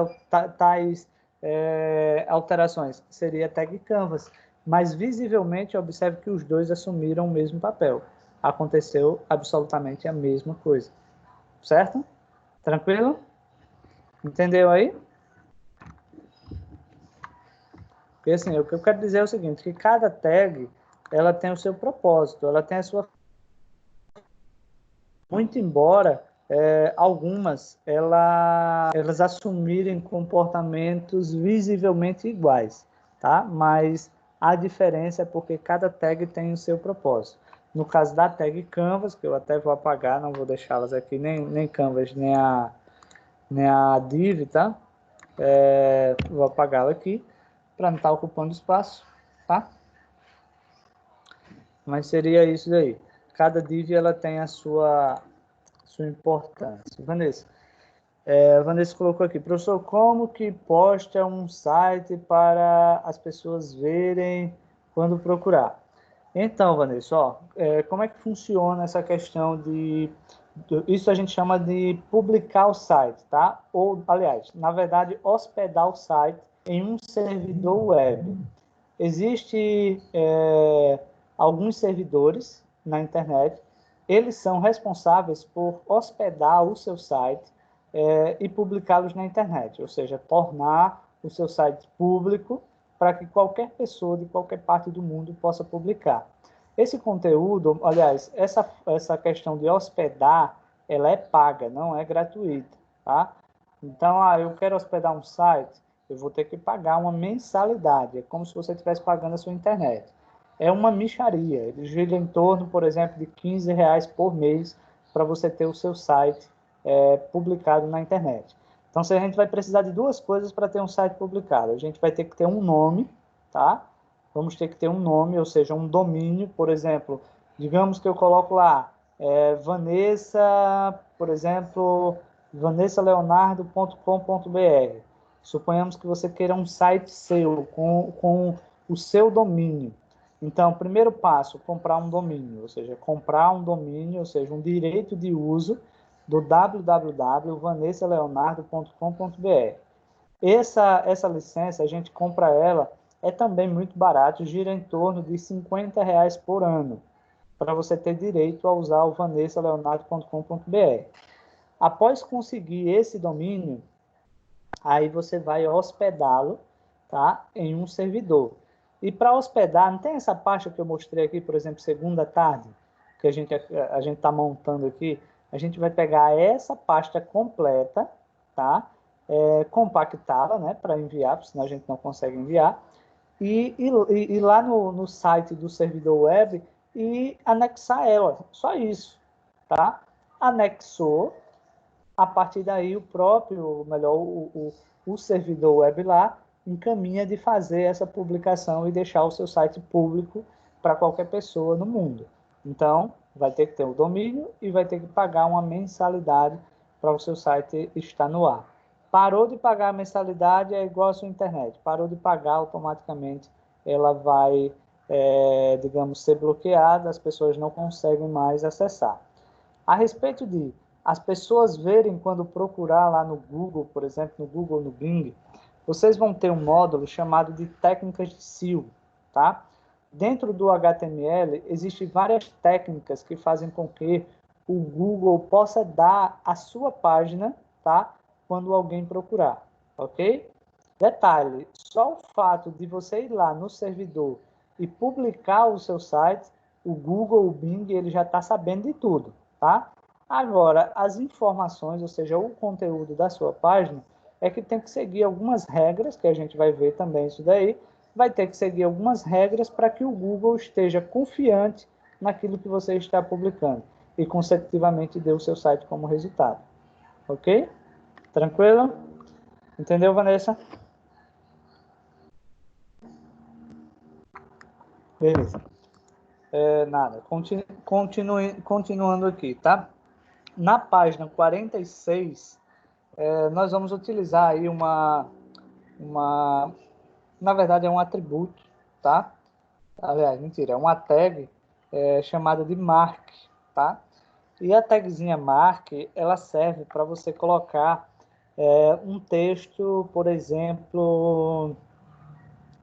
alterações? Seria a tag Canvas. Mas, visivelmente, observe que os dois assumiram o mesmo papel. Aconteceu absolutamente a mesma coisa. Certo? Tranquilo? Entendeu aí? Porque, assim, o que eu quero dizer é o seguinte, que cada tag, ela tem o seu propósito, ela tem a sua... Muito embora algumas elas assumirem comportamentos visivelmente iguais, tá? Mas a diferença é porque cada tag tem o seu propósito. No caso da tag Canvas, que eu até vou apagar, não vou deixá-las aqui, nem Canvas, nem a div, tá? Vou apagá-la aqui, para não estar ocupando espaço, tá? Mas seria isso daí. Cada div ela tem a sua importância. Vanessa colocou aqui, professor, como que posta um site para as pessoas verem quando procurar? Então, Vanessa, como é que funciona essa questão isso a gente chama de publicar o site, tá? Ou, aliás, na verdade, hospedar o site em um servidor web. Existe alguns servidores na internet, eles são responsáveis por hospedar o seu site e publicá-los na internet, ou seja, tornar o seu site público para que qualquer pessoa de qualquer parte do mundo possa publicar. Esse conteúdo, aliás, essa questão de hospedar, ela é paga, não é gratuita, tá? Então, eu quero hospedar um site, eu vou ter que pagar uma mensalidade, é como se você estivesse pagando a sua internet. É uma mixaria, ele gira em torno, por exemplo, de R$ 15 por mês para você ter o seu site publicado na internet. Então, a gente vai precisar de duas coisas para ter um site publicado. A gente vai ter que ter um nome, tá? Vamos ter que ter um nome, ou seja, um domínio, por exemplo, digamos que eu coloco lá, Vanessa, por exemplo, vanessaleonardo.com.br. Suponhamos que você queira um site seu, com o seu domínio. Então, primeiro passo, comprar um domínio, ou seja, um direito de uso do www.vanessaleonardo.com.br. Essa licença, a gente compra ela, é também muito barato, gira em torno de R$ 50 por ano, para você ter direito a usar o vanessaleonardo.com.br. Após conseguir esse domínio, aí você vai hospedá-lo, tá, em um servidor. E para hospedar, não tem essa pasta que eu mostrei aqui, por exemplo, segunda tarde, que a gente está montando aqui? A gente vai pegar essa pasta completa, tá? Compactá-la, né, para enviar, porque senão a gente não consegue enviar. E lá no site do servidor web, e anexar ela, só isso, tá? Anexou, a partir daí o próprio, melhor, o servidor web lá encaminha de fazer essa publicação e deixar o seu site público para qualquer pessoa no mundo. Então, vai ter que ter o domínio e vai ter que pagar uma mensalidade para o seu site estar no ar. Parou de pagar a mensalidade, é igual a sua internet. Parou de pagar, automaticamente ela vai, digamos, ser bloqueada, as pessoas não conseguem mais acessar. A respeito de as pessoas verem quando procurar lá no Google, por exemplo, no Google, no Bing, vocês vão ter um módulo chamado de técnicas de SEO, tá? Dentro do HTML, existem várias técnicas que fazem com que o Google possa dar a sua página, tá? Quando alguém procurar, ok? Detalhe, só o fato de você ir lá no servidor e publicar o seu site, o Google, o Bing, ele já está sabendo de tudo, tá? Agora, as informações, ou seja, o conteúdo da sua página, é que tem que seguir algumas regras, que a gente vai ver também isso daí, vai ter que seguir algumas regras para que o Google esteja confiante naquilo que você está publicando e, consecutivamente, dê o seu site como resultado. Ok? Tranquilo? Entendeu, Vanessa? Beleza. Nada. Continuando aqui, tá? Na página 46, nós vamos utilizar aí na verdade é um atributo, tá? Aliás, mentira, é uma tag chamada de mark, tá? E a tagzinha mark, ela serve para você colocar um texto, por exemplo,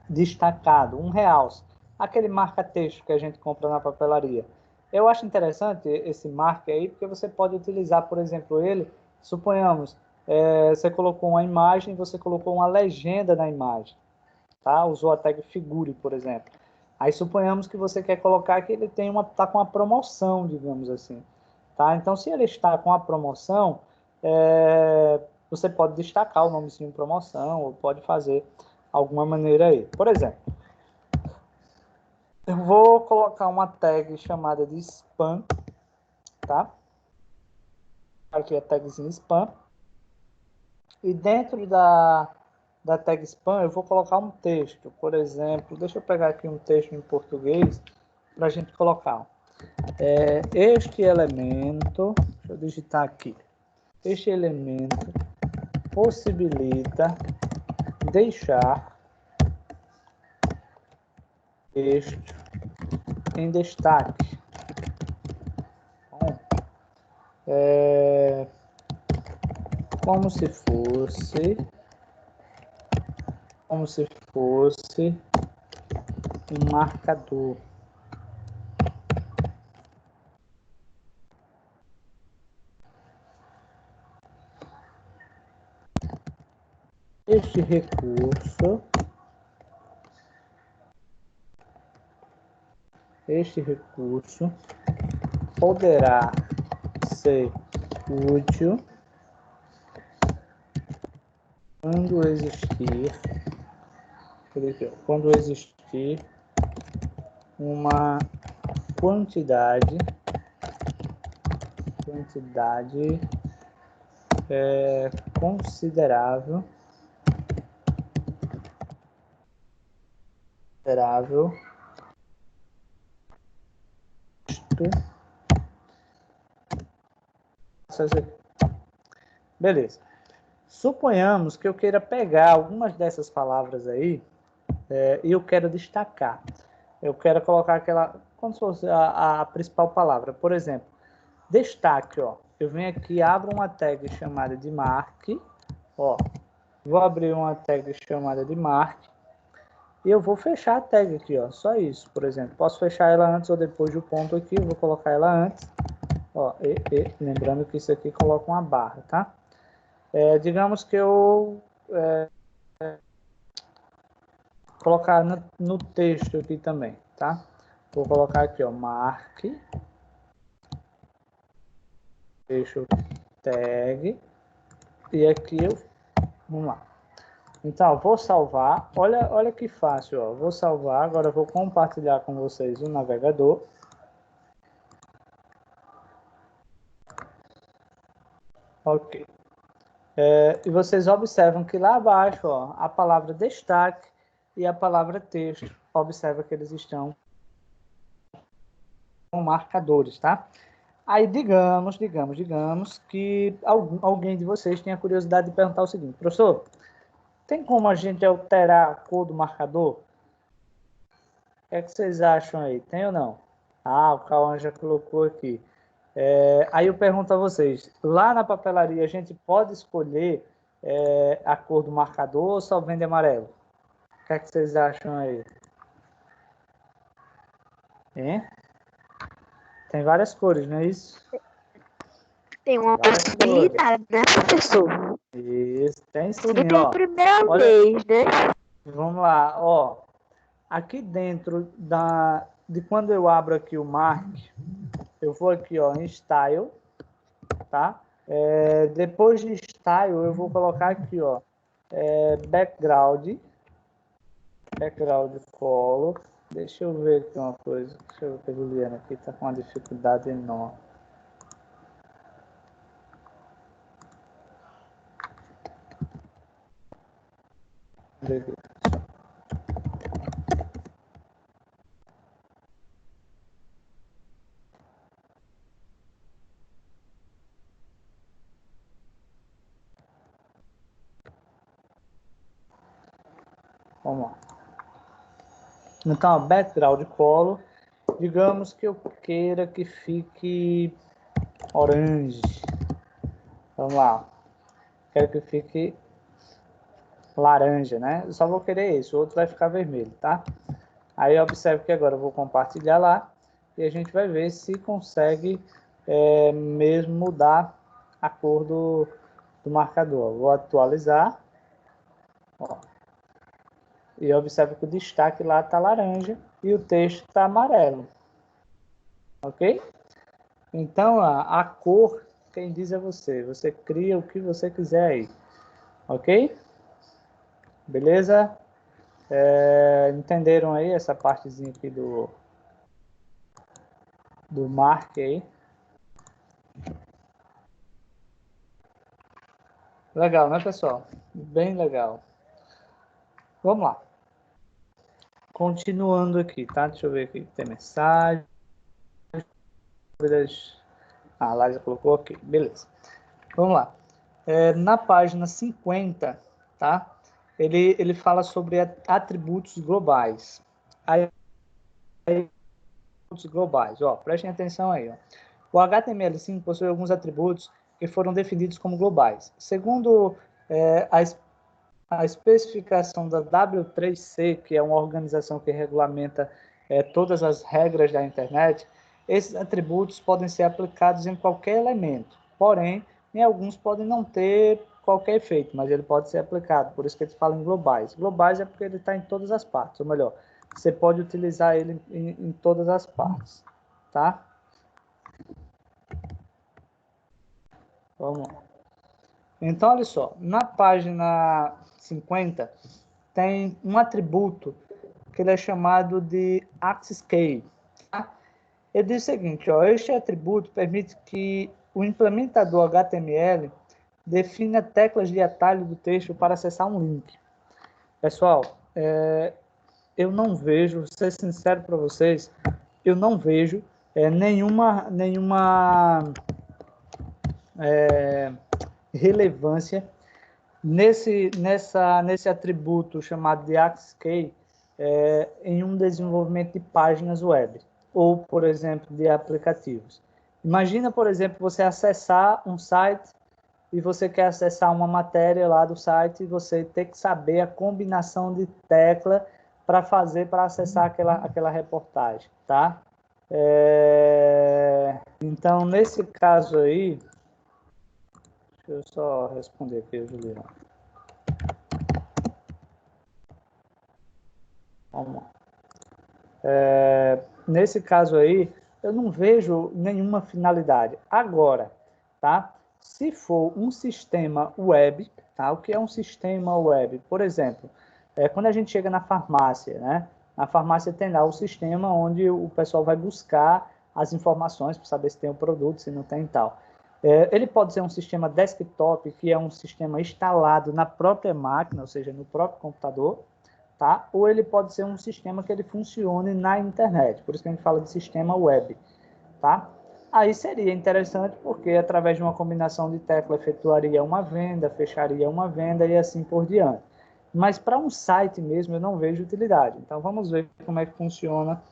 destacado, um realce, aquele marca-texto que a gente compra na papelaria. Eu acho interessante esse marca aí, porque você pode utilizar, por exemplo, ele, suponhamos, você colocou uma imagem, você colocou uma legenda na imagem, tá? Usou a tag figure, por exemplo. Aí suponhamos que você quer colocar que ele está com uma promoção, digamos assim, tá? Então, se ele está com a promoção, você pode destacar o nomezinho promoção, ou pode fazer alguma maneira aí. Por exemplo, eu vou colocar uma tag chamada de spam, tá? Aqui a tagzinha spam. E dentro da tag spam eu vou colocar um texto. Por exemplo, deixa eu pegar aqui um texto em português para a gente colocar. Este elemento, deixa eu digitar aqui. Este elemento possibilita deixar texto em destaque. Bom, como se fosse um marcador. Este recurso poderá ser útil quando existir uma quantidade considerável beleza. Suponhamos que eu queira pegar algumas dessas palavras aí e eu quero destacar. Eu quero colocar aquela, como se fosse a principal palavra. Por exemplo, destaque, ó. Eu venho aqui, abro uma tag chamada de mark, ó. Vou abrir uma tag chamada de mark e eu vou fechar a tag aqui, ó. Só isso, por exemplo. Posso fechar ela antes ou depois do ponto aqui, eu vou colocar ela antes. Ó, lembrando que isso aqui coloca uma barra, tá? Digamos que eu colocar no texto aqui também, tá? Vou colocar aqui, ó, mark, texto tag, e aqui vamos lá. Então, vou salvar, olha que fácil, ó, vou salvar, agora vou compartilhar com vocês o navegador, Ok. E vocês observam que lá abaixo, ó, a palavra destaque e a palavra texto, observa que eles estão com marcadores, tá? Aí, digamos que alguém de vocês tenha curiosidade de perguntar o seguinte: professor, tem como a gente alterar a cor do marcador? O que é que vocês acham aí? Tem ou não? Ah, o Cauã já colocou aqui. Aí eu pergunto a vocês, lá na papelaria a gente pode escolher a cor do marcador ou só vende amarelo? O que é que vocês acham aí? Hein? Tem várias cores, não é isso? Tem uma possibilidade, né, professor? Isso, tem Tudo sim, pela ó. primeira Olha, vez, né? vamos lá, ó. Aqui dentro de quando eu abro aqui o Mark, eu vou aqui, ó, em Style, tá? Depois de Style, eu vou colocar aqui, ó, Background Color. Deixa eu ver aqui uma coisa. Deixa eu ver, a Juliana aqui tá com uma dificuldade enorme. Vamos lá. Então, a background color, digamos que eu queira que fique orange. Vamos lá. Quero que fique laranja, né? Eu só vou querer esse, o outro vai ficar vermelho, tá? Aí observe que agora eu vou compartilhar lá e a gente vai ver se consegue mesmo mudar a cor do marcador. Vou atualizar. Ó. E observe que o destaque lá está laranja e o texto está amarelo. Ok? Então, a cor, quem diz é você. Você cria o que você quiser aí. Ok? Beleza? Entenderam aí essa partezinha aqui do mark aí? Legal, né, pessoal? Bem legal. Vamos lá. Continuando aqui, tá? Deixa eu ver aqui. Tem mensagem. A Laisa colocou aqui. Beleza. Vamos lá. Na página 50, tá? Ele fala sobre atributos globais. Aí, atributos globais. Ó, prestem atenção aí. Ó. O HTML5 possui alguns atributos que foram definidos como globais. Segundo a especificação da W3C, que é uma organização que regulamenta todas as regras da internet, esses atributos podem ser aplicados em qualquer elemento. Porém, em alguns podem não ter qualquer efeito, mas ele pode ser aplicado. Por isso que eles falam em globais. Globais é porque ele está em todas as partes, ou melhor, você pode utilizar ele em todas as partes, tá? Vamos lá. Então, olha só, na página 50, tem um atributo que ele é chamado de Axis Key. Tá? Ele diz o seguinte, ó, este atributo permite que o implementador HTML defina teclas de atalho do texto para acessar um link. Pessoal, eu não vejo, vou ser sincero para vocês, eu não vejo nenhuma relevância nesse atributo chamado de Axis Key em um desenvolvimento de páginas web ou, por exemplo, de aplicativos. Imagina, por exemplo, você acessar um site e você quer acessar uma matéria lá do site e você tem que saber a combinação de tecla para acessar aquela reportagem, tá? Então, nesse caso aí, deixa eu só responder aqui, Juliano. Vamos lá. Nesse caso aí, eu não vejo nenhuma finalidade. Agora, tá? Se for um sistema web, tá? O que é um sistema web? Por exemplo, quando a gente chega na farmácia, né? Na farmácia tem lá o sistema onde o pessoal vai buscar as informações para saber se tem o produto, se não tem e tal. Ele pode ser um sistema desktop, que é um sistema instalado na própria máquina, ou seja, no próprio computador, tá? Ou ele pode ser um sistema que ele funcione na internet, por isso que a gente fala de sistema web, tá? Aí seria interessante porque através de uma combinação de tecla efetuaria uma venda, fecharia uma venda e assim por diante. Mas para um site mesmo eu não vejo utilidade. Então vamos ver como é que funciona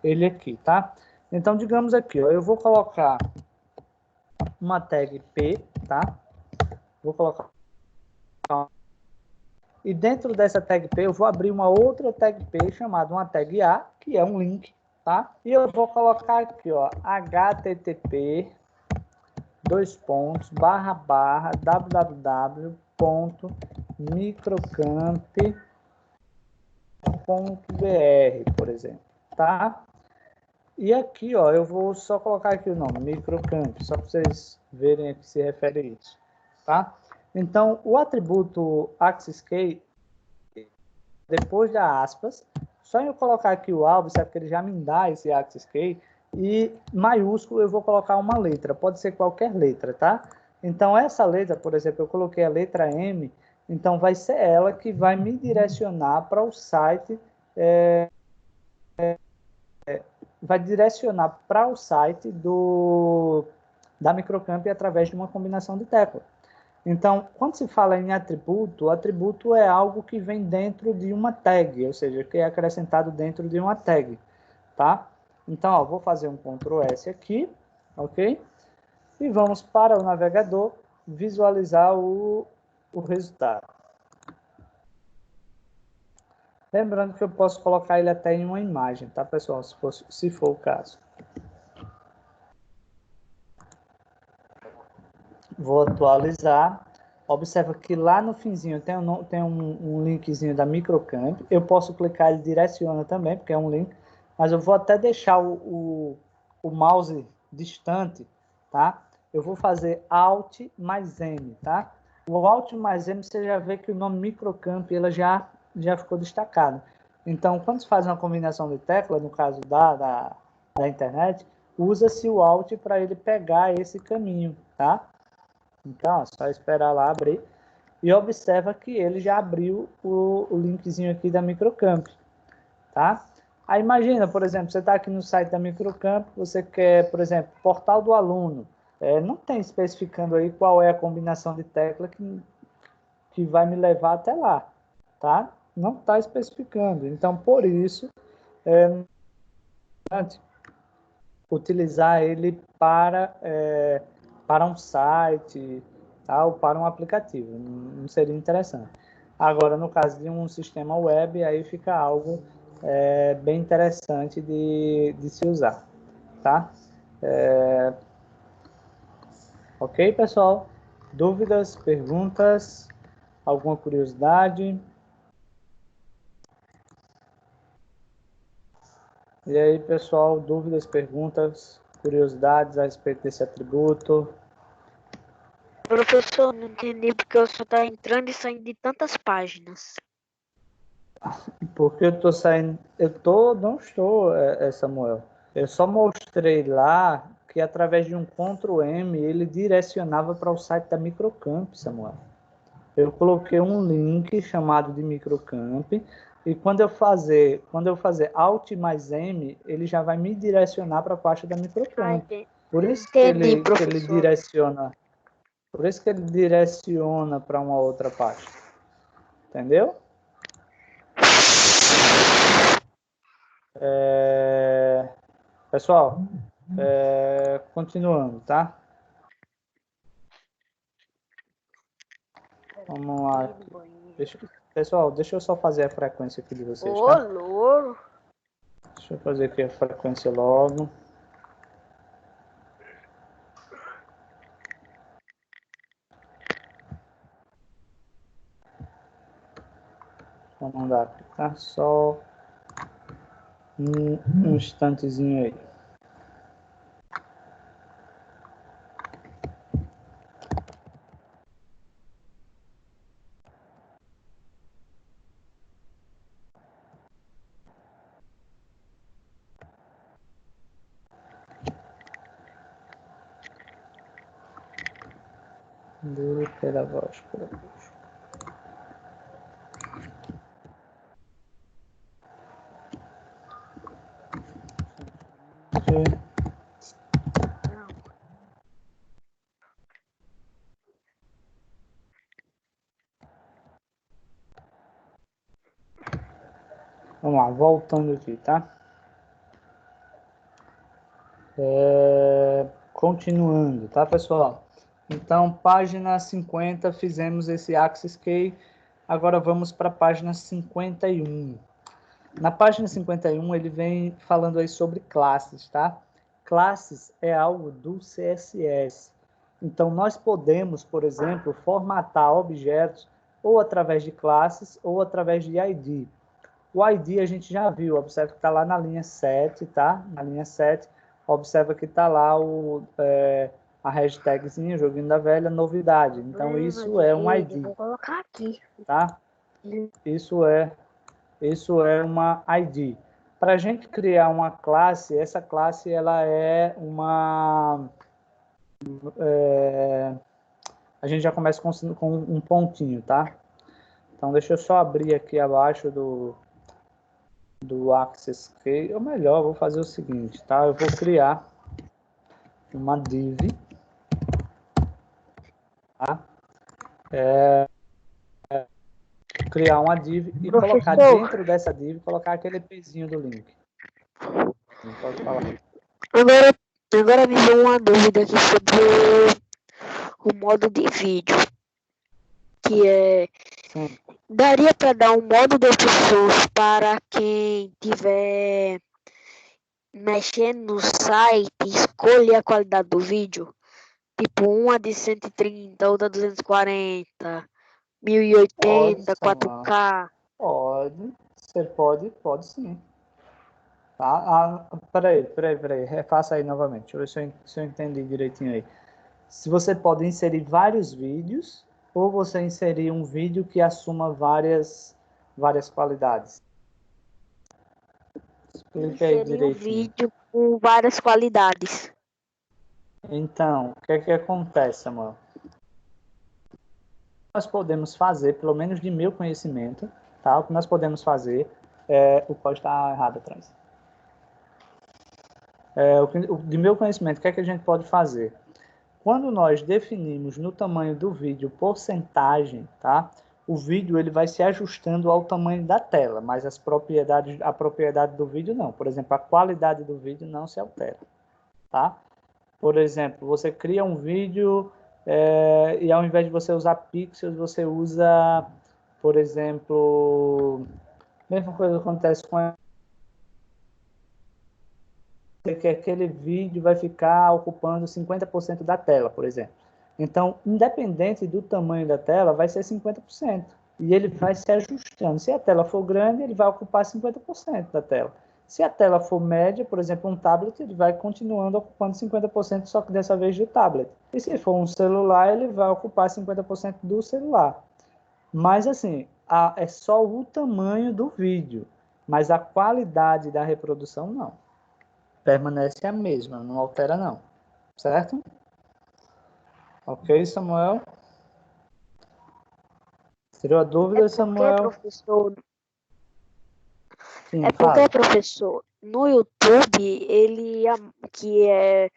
ele aqui, tá? Então digamos aqui, ó, eu vou colocar uma tag P, tá? Vou colocar e dentro dessa tag P eu vou abrir uma outra tag P chamada uma tag A, que é um link, tá? E eu vou colocar aqui, ó, http www.microcamp.br, por exemplo, tá? E aqui, ó, eu vou só colocar aqui o nome, Microcamp, só para vocês verem a que se refere a isso, tá? Então, o atributo AccessKey, depois da aspas, só eu colocar aqui o alvo, sabe que ele já me dá esse AccessKey, e maiúsculo eu vou colocar uma letra, pode ser qualquer letra, tá? Então, essa letra, por exemplo, eu coloquei a letra M, então vai ser ela que vai me direcionar para o site, vai direcionar para o site da Microcamp através de uma combinação de tecla. Então, quando se fala em atributo, o atributo é algo que vem dentro de uma tag, ou seja, que é acrescentado dentro de uma tag, tá? Então, ó, vou fazer um Ctrl S aqui, ok? E vamos para o navegador visualizar o resultado. Lembrando que eu posso colocar ele até em uma imagem, tá, pessoal? Se for o caso. Vou atualizar. Observa que lá no finzinho tem um linkzinho da Microcamp. Eu posso clicar, ele direciona também, porque é um link. Mas eu vou até deixar o mouse distante, tá? Eu vou fazer Alt mais M, tá? O Alt mais M, você já vê que o nome Microcamp ela já ficou destacado. Então, quando se faz uma combinação de tecla, no caso da internet, usa-se o Alt para ele pegar esse caminho, tá? Então, é só esperar lá abrir. E observa que ele já abriu o linkzinho aqui da Microcamp, tá? Aí imagina, por exemplo, você está aqui no site da Microcamp, você quer, por exemplo, portal do aluno. Não tem especificando aí qual é a combinação de tecla que vai me levar até lá, tá? Não está especificando. Então, por isso, é importante utilizar ele para um site, tá? Ou para um aplicativo. Não seria interessante. Agora, no caso de um sistema web, aí fica algo bem interessante de se usar, tá? Ok, pessoal? Dúvidas, perguntas, alguma curiosidade? E aí, pessoal, dúvidas, perguntas, curiosidades a respeito desse atributo? Professor, não entendi porque eu só tá entrando e saindo de tantas páginas. Porque eu tô saindo. Não estou, Samuel. Eu só mostrei lá que através de um Ctrl M ele direcionava para o site da Microcamp, Samuel. Eu coloquei um link chamado de Microcamp e quando eu fazer Alt mais M, ele já vai me direcionar para a pasta da Microcamp. Por isso que Entendi, que ele professor. direciona. Por isso que ele direciona para uma outra pasta. Entendeu? Pessoal, continuando, tá? Vamos lá. Pessoal, deixa eu só fazer a frequência aqui de vocês, Ô, tá? louro. Deixa eu fazer aqui a frequência logo. Vamos mandar aqui, tá? Só um instantezinho aí. Do pedagógico. Vamos lá, voltando aqui, tá? Continuando, tá, pessoal? Então, página 50, fizemos esse Axis Key. Agora vamos para a página 51. Na página 51, ele vem falando aí sobre classes, tá? Classes é algo do CSS. Então, nós podemos, por exemplo, formatar objetos ou através de classes ou através de ID. O ID a gente já viu, observa que está lá na linha 7, tá? Na linha 7, observa que está lá a hashtagzinha, joguinho da velha, novidade. Então, isso é um ID. Vou colocar aqui. Tá? Isso é uma ID. Para a gente criar uma classe, essa classe ela é uma... a gente já começa com um pontinho, tá? Então, deixa eu só abrir aqui abaixo do Access Key. Ou melhor, vou fazer o seguinte, tá? Eu vou criar uma div, tá? Criar uma div e colocar dentro dessa div, colocar aquele pezinho do link. Não pode falar. Agora me deu uma dúvida aqui sobre o modo de vídeo, que é... Sim. Daria para dar um modo de opções para quem tiver mexendo no site e escolher a qualidade do vídeo? Tipo, uma de 130, outra 240, 1080, 4K. Pode, você pode sim. Tá? Peraí, refaça aí novamente. Deixa eu ver se eu entendi direitinho aí. Se você pode inserir vários vídeos, ou você inserir um vídeo que assuma várias qualidades. Explica aí Inserir um direitinho. vídeo com várias qualidades. Então, o que é que acontece, Samuel? Nós podemos fazer, pelo menos de meu conhecimento, tá? O que nós podemos fazer o código está errado atrás. De meu conhecimento, o que é que a gente pode fazer? Quando nós definimos no tamanho do vídeo porcentagem, tá? O vídeo ele vai se ajustando ao tamanho da tela, mas a propriedade do vídeo não. Por exemplo, a qualidade do vídeo não se altera, tá? Por exemplo, você cria um vídeo e ao invés de você usar pixels, você usa, por exemplo, a mesma coisa acontece com que aquele vídeo vai ficar ocupando 50% da tela, por exemplo. Então, independente do tamanho da tela, vai ser 50%. E ele vai se ajustando. Se a tela for grande, ele vai ocupar 50% da tela. Se a tela for média, por exemplo, um tablet, ele vai continuando ocupando 50%, só que dessa vez do tablet. E se for um celular, ele vai ocupar 50% do celular. Mas, assim, é só o tamanho do vídeo, mas a qualidade da reprodução não. Permanece a mesma, não altera não. Certo? Ok, Samuel? Tirou a dúvida, Samuel? Professor, Sim, porque, professor, no YouTube, que é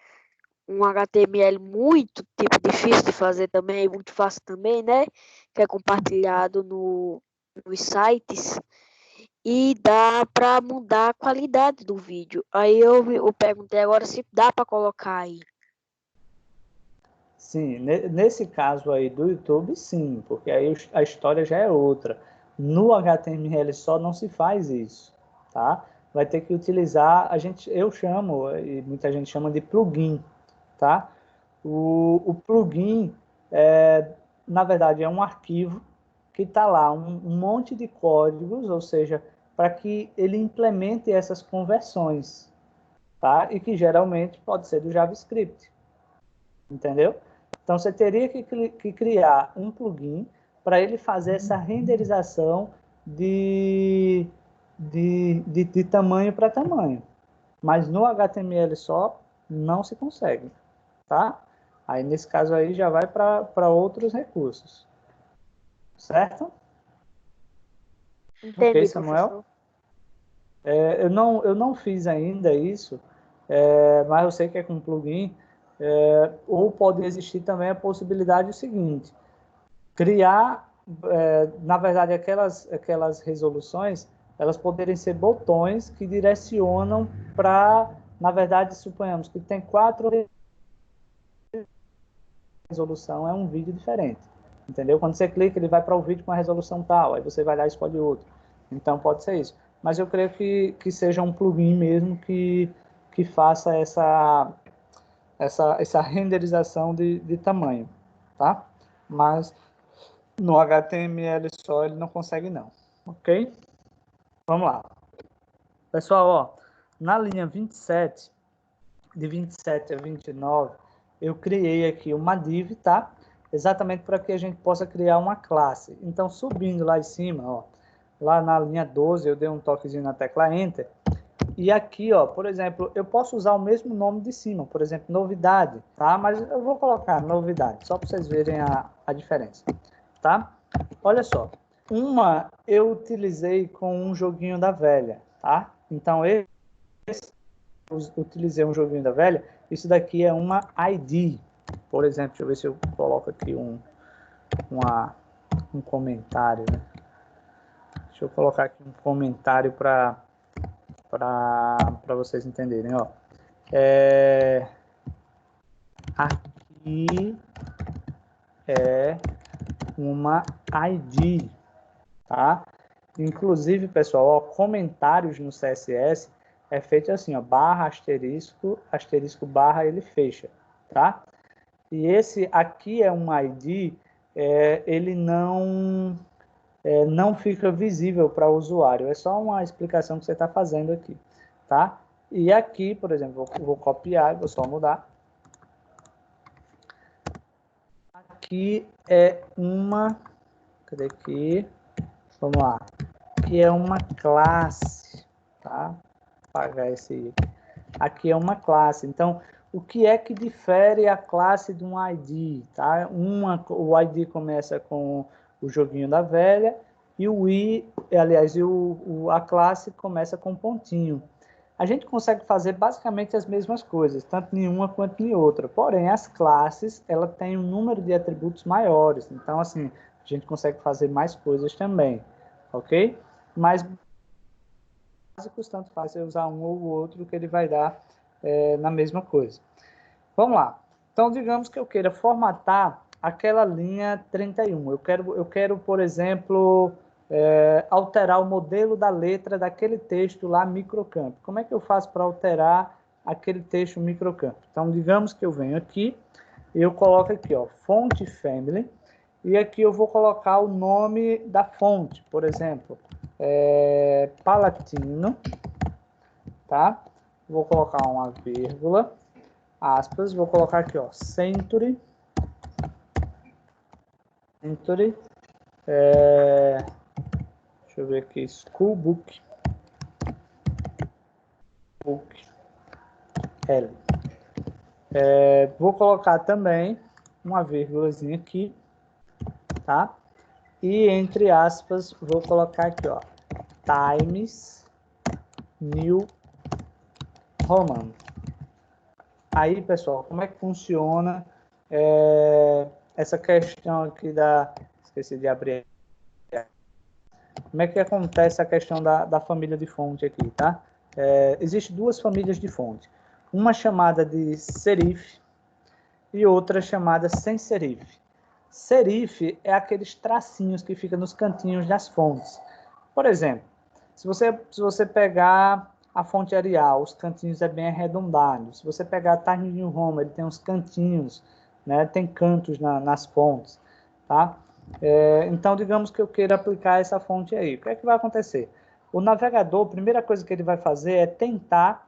um HTML muito difícil de fazer também, muito fácil também, né? Que é compartilhado nos sites. E dá para mudar a qualidade do vídeo. Aí eu perguntei agora se dá para colocar aí. Sim, nesse caso aí do YouTube, sim, porque aí a história já é outra. No HTML só não se faz isso, tá? Vai ter que utilizar, eu chamo, e muita gente chama de plugin, tá? O plugin, na verdade, é um arquivo que está lá, um monte de códigos, ou seja, para que ele implemente essas conversões, tá? E que geralmente pode ser do JavaScript, entendeu? Então, você teria que criar um plugin para ele fazer essa renderização de tamanho para tamanho. Mas no HTML só não se consegue, tá? Aí, nesse caso aí, já vai para outros recursos. Certo? Entendi, Ok, Samuel? professor. Eu não fiz ainda isso, mas eu sei que é com plugin. Ou pode existir também a possibilidade do seguinte: criar, na verdade, aquelas resoluções, elas poderem ser botões que direcionam para, na verdade, suponhamos que tem 4 resolução, é um vídeo diferente, entendeu? Quando você clica, ele vai para o vídeo com a resolução tal, aí você vai lá e escolhe outro. Então, pode ser isso. Mas eu creio que seja um plugin mesmo que faça essa renderização de tamanho, tá? Mas no HTML só ele não consegue não, ok? Vamos lá. Pessoal, ó, na linha 27, de 27 a 29, eu criei aqui uma div, tá? Exatamente para que a gente possa criar uma classe. Então, subindo lá em cima, ó, lá na linha 12, eu dei um toquezinho na tecla Enter. E aqui, ó, por exemplo, eu posso usar o mesmo nome de cima, por exemplo, novidade, tá? Mas eu vou colocar novidade, só para vocês verem a diferença, tá? Olha só, uma eu utilizei com um joguinho da velha, tá? Então, esse eu utilizei um joguinho da velha, isso daqui é uma ID, por exemplo, deixa eu ver se eu coloco aqui um comentário, né? Deixa eu colocar aqui um comentário para vocês entenderem, ó. Aqui é uma ID, tá? Inclusive, pessoal, ó, comentários no CSS é feito assim, ó, barra, asterisco, asterisco, barra, ele fecha, tá? E esse aqui é um ID, ele não fica visível para o usuário, é só uma explicação que você está fazendo aqui, tá? E aqui, por exemplo, vou copiar, vou só mudar. Aqui é uma, cadê aqui? Vamos lá. Aqui é uma classe, tá? Apagar esse. Aqui é uma classe. Então, o que é que difere a classe de um ID, tá? O ID começa com o joguinho da velha e a classe começa com pontinho. A gente consegue fazer basicamente as mesmas coisas, tanto em uma quanto em outra. Porém, as classes, ela tem um número de atributos maiores. Então, assim, a gente consegue fazer mais coisas também, ok? Mas básicos, tanto faz você usar um ou o outro, que ele vai dar na mesma coisa. Vamos lá. Então, digamos que eu queira formatar aquela linha 31. Eu quero por exemplo, alterar o modelo da letra daquele texto lá microcampo. Como é que eu faço para alterar aquele texto microcampo? Então, digamos que eu venho aqui, eu coloco aqui, ó, fonte family, e aqui eu vou colocar o nome da fonte, por exemplo, Palatino, tá? Vou colocar uma vírgula, aspas, vou colocar aqui, ó, Century, deixa eu ver aqui, Schoolbook, L. Vou colocar também uma vírgulazinha aqui, tá? E entre aspas, vou colocar aqui, ó, Times New Roman. Aí, pessoal, como é que funciona essa questão aqui esqueci de abrir. Como é que acontece a questão da família de fonte aqui, tá? Existem duas famílias de fonte. Uma chamada de serif e outra chamada sem serif. Serif é aqueles tracinhos que ficam nos cantinhos das fontes. Por exemplo, se você pegar a fonte Arial, os cantinhos é bem arredondado. Se você pegar a Times New Roman, ele tem uns cantinhos, né? Tem cantos nas fontes, tá? Então, digamos que eu queira aplicar essa fonte aí. O que é que vai acontecer? O navegador, a primeira coisa que ele vai fazer é tentar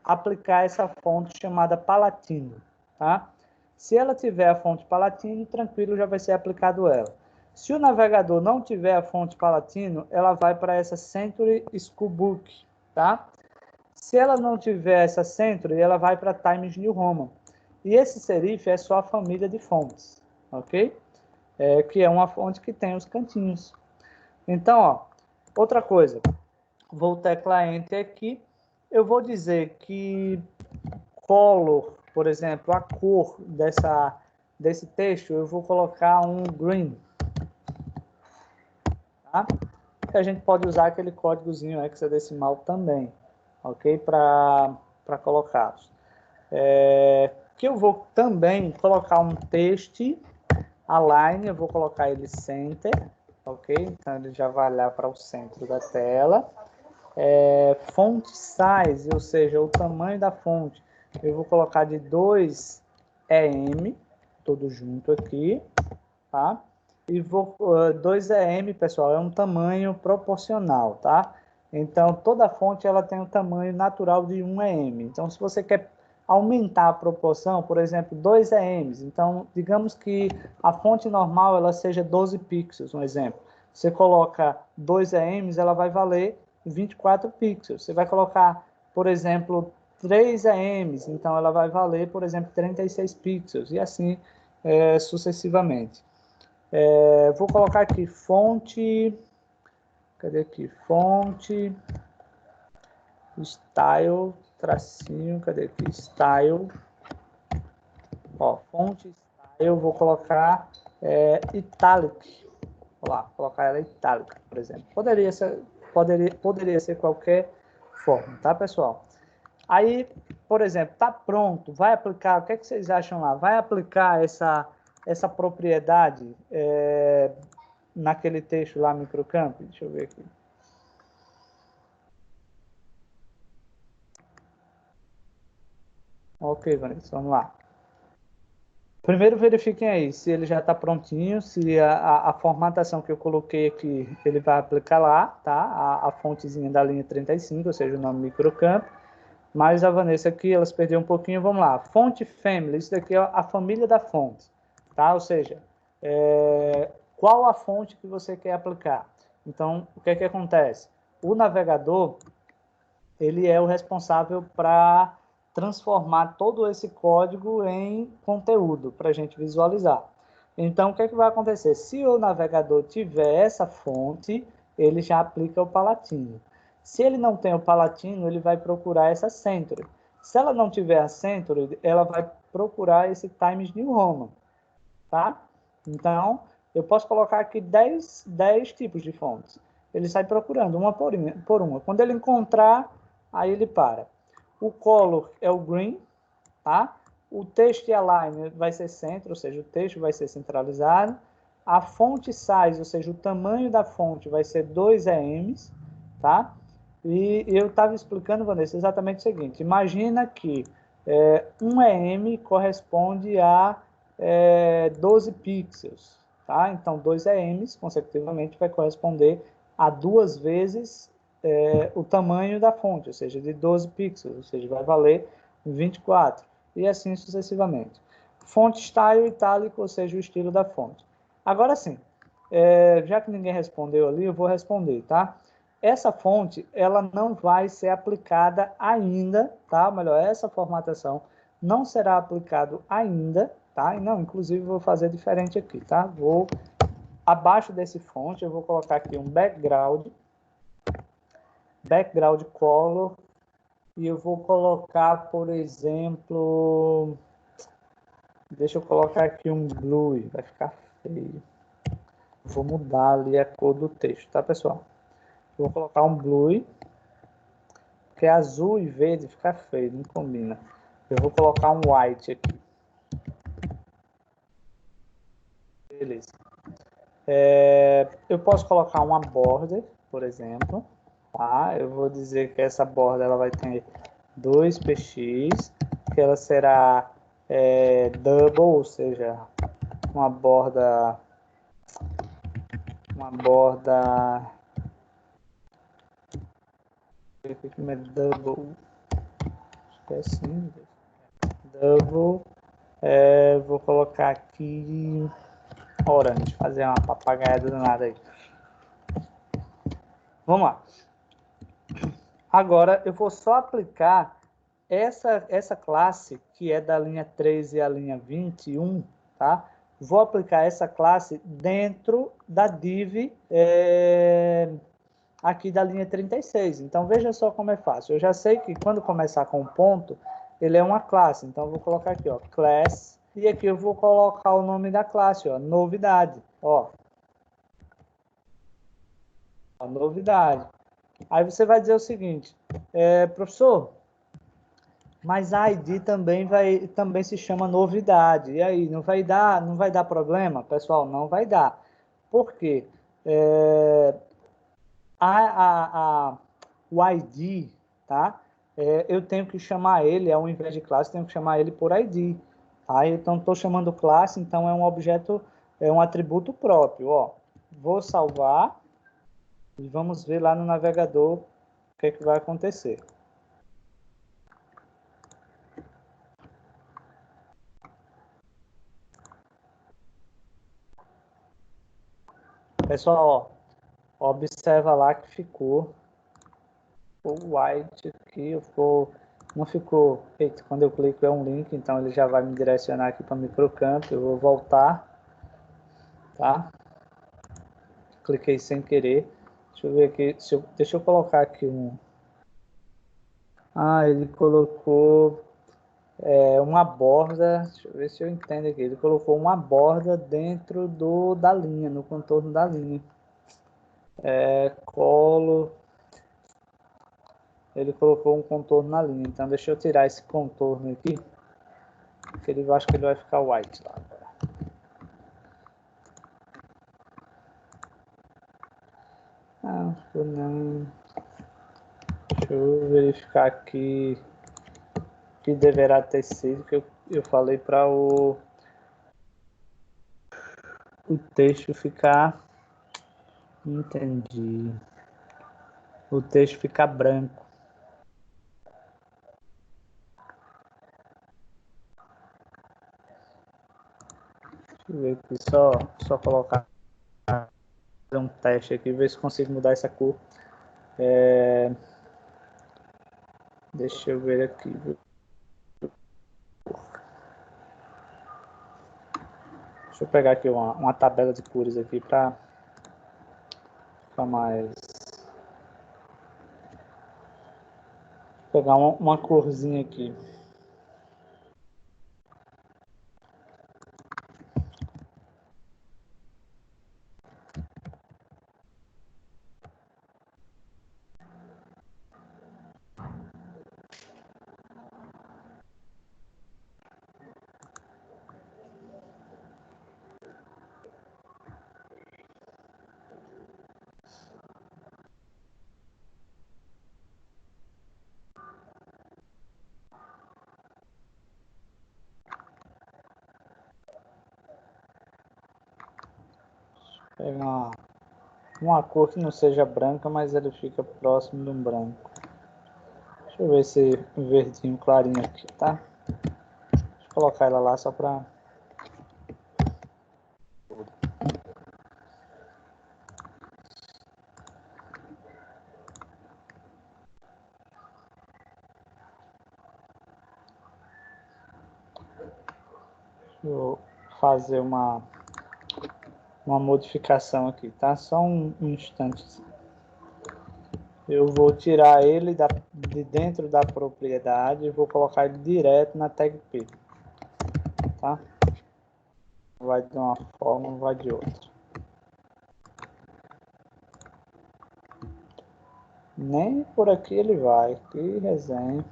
aplicar essa fonte chamada Palatino, tá? Se ela tiver a fonte Palatino, tranquilo, já vai ser aplicado ela. Se o navegador não tiver a fonte Palatino, ela vai para essa Century Schoolbook, tá? Se ela não tiver essa Century, ela vai para Times New Roman. E esse serif é só a família de fontes, ok? Que é uma fonte que tem os cantinhos. Então, ó, outra coisa, vou teclar Enter aqui, eu vou dizer que color, por exemplo, a cor desse texto, eu vou colocar um green, tá? A gente pode usar aquele códigozinho hexadecimal também, ok? Para colocá-los. Que eu vou também colocar um texto align, eu vou colocar ele center, ok? Então ele já vai lá para o centro da tela. Font size, ou seja, o tamanho da fonte, eu vou colocar de 2 EM, tudo junto aqui, tá? E 2 EM, pessoal, é um tamanho proporcional, tá? Então, toda fonte ela tem o tamanho natural de 1 EM. Então, se você quer aumentar a proporção, por exemplo, 2 EMs, então, digamos que a fonte normal ela seja 12 pixels, um exemplo. Você coloca 2 EMs, ela vai valer 24 pixels. Você vai colocar, por exemplo, 3 EMs, então ela vai valer, por exemplo, 36 pixels, e assim sucessivamente. Vou colocar aqui fonte, cadê aqui? Fonte, style, tracinho, cadê aqui? Style, ó, fonte style, vou colocar italic, vou lá, colocar ela italic, por exemplo. Poderia ser qualquer forma, tá, pessoal? Aí, por exemplo, tá pronto, vai aplicar, o que é que vocês acham lá? Vai aplicar essa propriedade naquele texto lá, microcamp? Deixa eu ver aqui. Ok, Vanessa, vamos lá. Primeiro verifiquem aí se ele já está prontinho, se a formatação que eu coloquei aqui, ele vai aplicar lá, tá? A fontezinha da linha 35, ou seja, o nome microcamp. Mas a Vanessa aqui, elas perderam um pouquinho, vamos lá. Fonte family, isso daqui é a família da fonte, tá? Ou seja, qual a fonte que você quer aplicar? Então, o que é que acontece? O navegador, ele é o responsável para transformar todo esse código em conteúdo para a gente visualizar. Então, o que é que vai acontecer? Se o navegador tiver essa fonte, ele já aplica o Palatino. Se ele não tem o Palatino, ele vai procurar essa Century. Se ela não tiver a Century, ela vai procurar esse Times New Roman, tá? Então, eu posso colocar aqui 10 tipos de fontes. Ele sai procurando uma por uma. Quando ele encontrar, aí ele para. O color é o green, tá? O text align vai ser centro, ou seja, o texto vai ser centralizado. A font size, ou seja, o tamanho da fonte vai ser 2 EMs, tá? E eu estava explicando, Vanessa, exatamente o seguinte. Imagina que 1 EM corresponde a 12 pixels, tá? Então, 2 EMs, consecutivamente, vai corresponder a 2 vezes o tamanho da fonte, ou seja, de 12 pixels, ou seja, vai valer 24, e assim sucessivamente. Fonte style itálico, ou seja, o estilo da fonte. Agora sim, já que ninguém respondeu ali, eu vou responder, tá? Essa fonte, ela não vai ser aplicada ainda, tá? Melhor, essa formatação não será aplicado ainda, tá? Não, inclusive, vou fazer diferente aqui, tá? Abaixo desse fonte, eu vou colocar aqui um background color, e eu vou colocar, por exemplo, deixa eu colocar aqui um blue, vai ficar feio. Vou mudar ali a cor do texto, tá, pessoal? Eu vou colocar um blue, porque azul e verde fica feio, não combina. Eu vou colocar um white aqui. Beleza. Eu posso colocar uma border, por exemplo, tá? Eu vou dizer que essa borda ela vai ter 2 px, que ela será double, ou seja, uma borda double, assim, double, vou colocar aqui orange, fazer uma papagaiada do nada aí. Vamos lá. Agora eu vou só aplicar essa classe, que é da linha 13 à linha 21, tá? Vou aplicar essa classe dentro da div aqui da linha 36. Então, veja só como é fácil. Eu já sei que quando começar com ponto, ele é uma classe. Então, eu vou colocar aqui, ó, class, e aqui eu vou colocar o nome da classe, ó, novidade, ó. Novidade. Aí você vai dizer o seguinte, professor, mas a ID também se chama novidade. E aí, não vai dar problema? Pessoal, não vai dar. Por quê? O ID, tá? Eu tenho que chamar ele, ao invés de classe, tenho que chamar ele por ID. Tá? Então, estou chamando classe, então é um objeto, é um atributo próprio. Ó. Vou salvar e vamos ver lá no navegador o que é que vai acontecer. Pessoal, ó, observa lá que ficou o white aqui, não ficou, eita, quando eu clico é um link, então ele já vai me direcionar aqui para microcampo, eu vou voltar, tá? Cliquei sem querer, deixa eu ver aqui, deixa eu colocar aqui ele colocou uma borda, deixa eu ver se eu entendo aqui, ele colocou uma borda dentro da linha, no contorno da linha, colo, ele colocou um contorno na linha, então deixa eu tirar esse contorno aqui, que eu acho que ele vai ficar white lá agora. Não. Deixa eu verificar aqui que deverá ter sido, que eu falei para o texto ficar, entendi, o texto ficar branco. Deixa eu ver aqui, só colocar um teste aqui, ver se consigo mudar essa cor. Deixa eu ver aqui. Deixa eu pegar aqui uma tabela de cores aqui para ficar mais... Pegar uma corzinha aqui. Pegar uma cor que não seja branca, mas ele fica próximo de um branco. Deixa eu ver esse verdinho clarinho aqui, tá? Deixa eu colocar ela lá só para... Vou fazer uma modificação aqui, tá? Só um instante. Eu vou tirar ele de dentro da propriedade e vou colocar ele direto na tag P, tá? Vai de uma forma, vai de outra. Nem por aqui ele vai. Que resenha.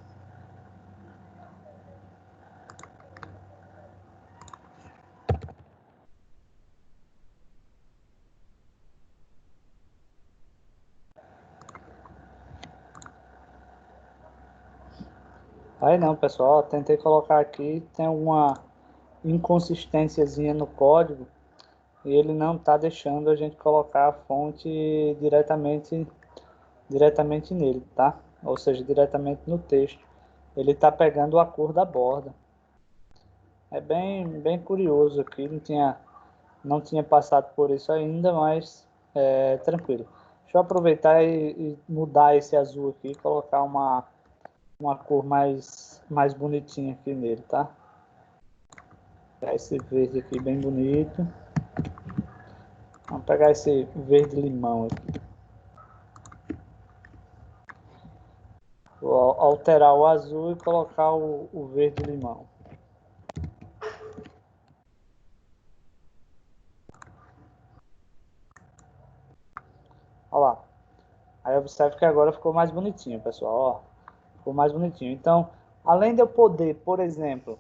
Aí não, pessoal, tentei colocar aqui, tem alguma inconsistênciazinha no código e ele não está deixando a gente colocar a fonte diretamente nele, tá? Ou seja, diretamente no texto. Ele está pegando a cor da borda. É bem curioso aqui, não tinha passado por isso ainda, mas tranquilo. Deixa eu aproveitar e mudar esse azul aqui e colocar uma uma cor mais bonitinha aqui nele, tá? Vou pegar esse verde aqui bem bonito. Vamos pegar esse verde limão aqui. Vou alterar o azul e colocar o verde limão. Olha lá. Aí observe que agora ficou mais bonitinho, pessoal. Ó, ficou mais bonitinho. Então, além de eu poder, por exemplo,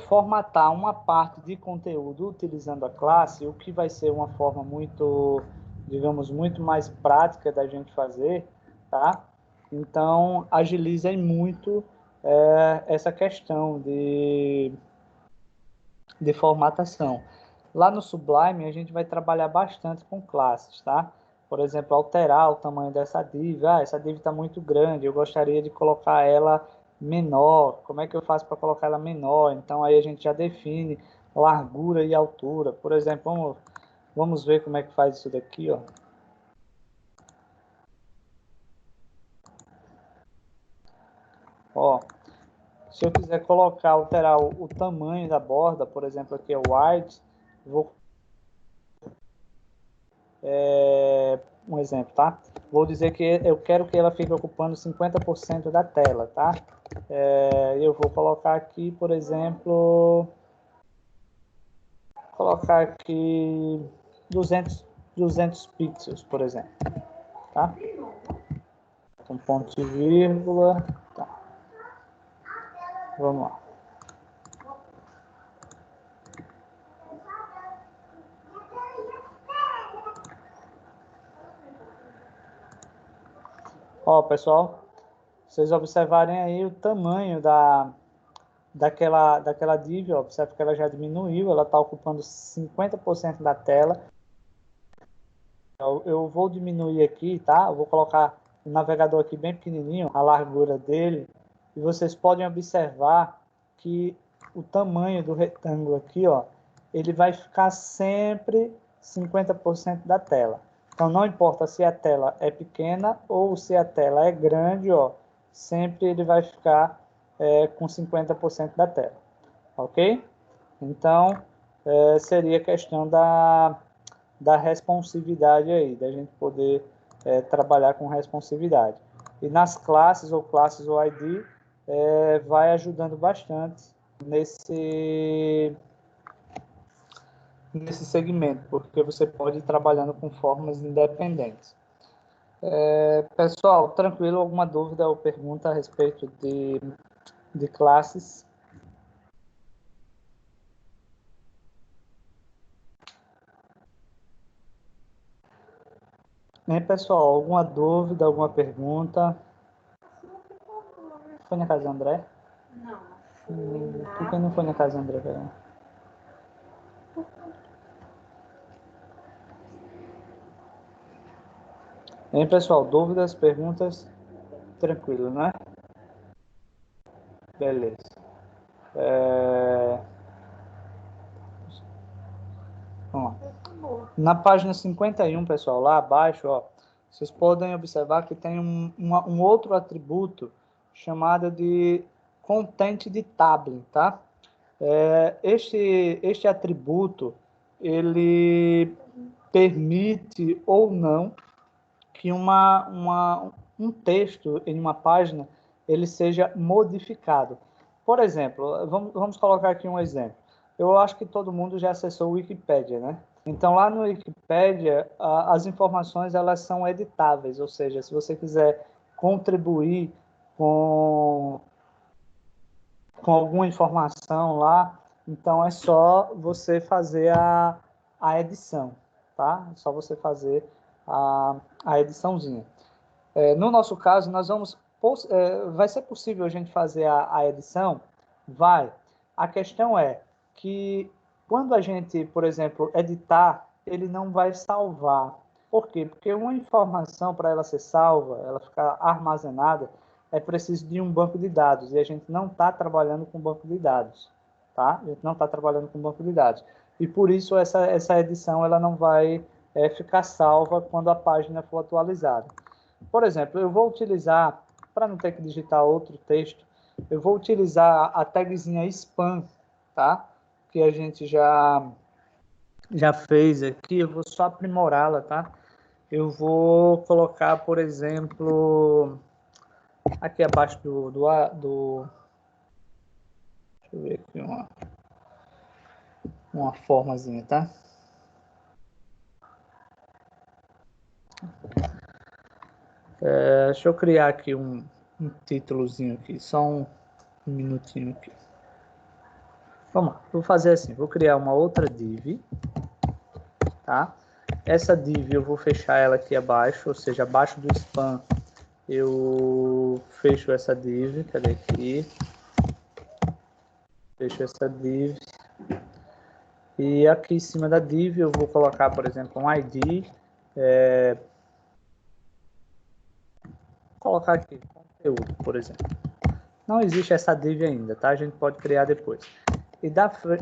formatar uma parte de conteúdo utilizando a classe, o que vai ser uma forma muito, digamos, muito mais prática da gente fazer, tá? Então, agilizem muito essa questão de formatação. Lá no Sublime, a gente vai trabalhar bastante com classes, tá? Por exemplo, alterar o tamanho dessa div. Ah, essa div está muito grande, eu gostaria de colocar ela menor. Como é que eu faço para colocar ela menor? Então, aí a gente já define largura e altura. Por exemplo, vamos ver como é que faz isso daqui, ó. Ó, se eu quiser colocar, alterar o tamanho da borda, por exemplo, aqui é o wide, vou um exemplo, tá? Vou dizer que eu quero que ela fique ocupando 50% da tela, tá? Eu vou colocar aqui, por exemplo, colocar aqui 200 pixels, por exemplo, tá? Um ponto e vírgula, tá? Vamos lá. Ó, pessoal, vocês observarem aí o tamanho daquela div, ó, observe que ela já diminuiu, ela está ocupando 50% da tela. Eu vou diminuir aqui, tá? Eu vou colocar o navegador aqui bem pequenininho, a largura dele, e vocês podem observar que o tamanho do retângulo aqui, ó, ele vai ficar sempre 50% da tela. Então, não importa se a tela é pequena ou se a tela é grande, ó, sempre ele vai ficar com 50% da tela, ok? Então, seria questão da responsividade aí, da gente poder trabalhar com responsividade. E nas classes ou ID, vai ajudando bastante nesse segmento, porque você pode ir trabalhando com formas independentes. Pessoal, tranquilo? Alguma dúvida ou pergunta a respeito de classes? Pessoal, alguma dúvida, alguma pergunta? Foi na casa do André? Não. Por que não foi na casa do André, velho? Pessoal, dúvidas, perguntas? Tranquilo, né? Beleza. Vamos lá. Na página 51, pessoal, lá abaixo, ó, vocês podem observar que tem um outro atributo chamado de content de tabling, tá? Este atributo, ele permite ou não que um texto em uma página ele seja modificado. Por exemplo, vamos colocar aqui um exemplo. Eu acho que todo mundo já acessou o Wikipedia, né? Então, lá no Wikipedia, as informações elas são editáveis, ou seja, se você quiser contribuir com alguma informação lá, então é só você fazer a edição, tá? É só você fazer a ediçãozinha. No nosso caso, vai ser possível a gente fazer a edição? Vai. A questão é que quando a gente, por exemplo, editar, ele não vai salvar. Por quê? Porque uma informação, para ela ser salva, ela ficar armazenada, é preciso de um banco de dados. E a gente não está trabalhando com banco de dados. Tá? A gente não está trabalhando com banco de dados. E por isso essa edição ela não vai ficar salva quando a página for atualizada. Por exemplo, eu vou utilizar para não ter que digitar outro texto, eu vou utilizar a tagzinha spam, tá? Que a gente já fez aqui, eu vou só aprimorá-la, tá? Eu vou colocar, por exemplo, aqui abaixo do deixa eu ver aqui uma formazinha, tá? Deixa eu criar aqui um títulozinho aqui, só um minutinho aqui. Vamos lá, vou fazer assim, vou criar uma outra div, tá? Essa div eu vou fechar ela aqui abaixo, ou seja, abaixo do spam eu fecho essa div, cadê aqui? Fecho essa div. E aqui em cima da div eu vou colocar, por exemplo, um ID. Vou colocar aqui, conteúdo, por exemplo. Não existe essa div ainda, tá? A gente pode criar depois. E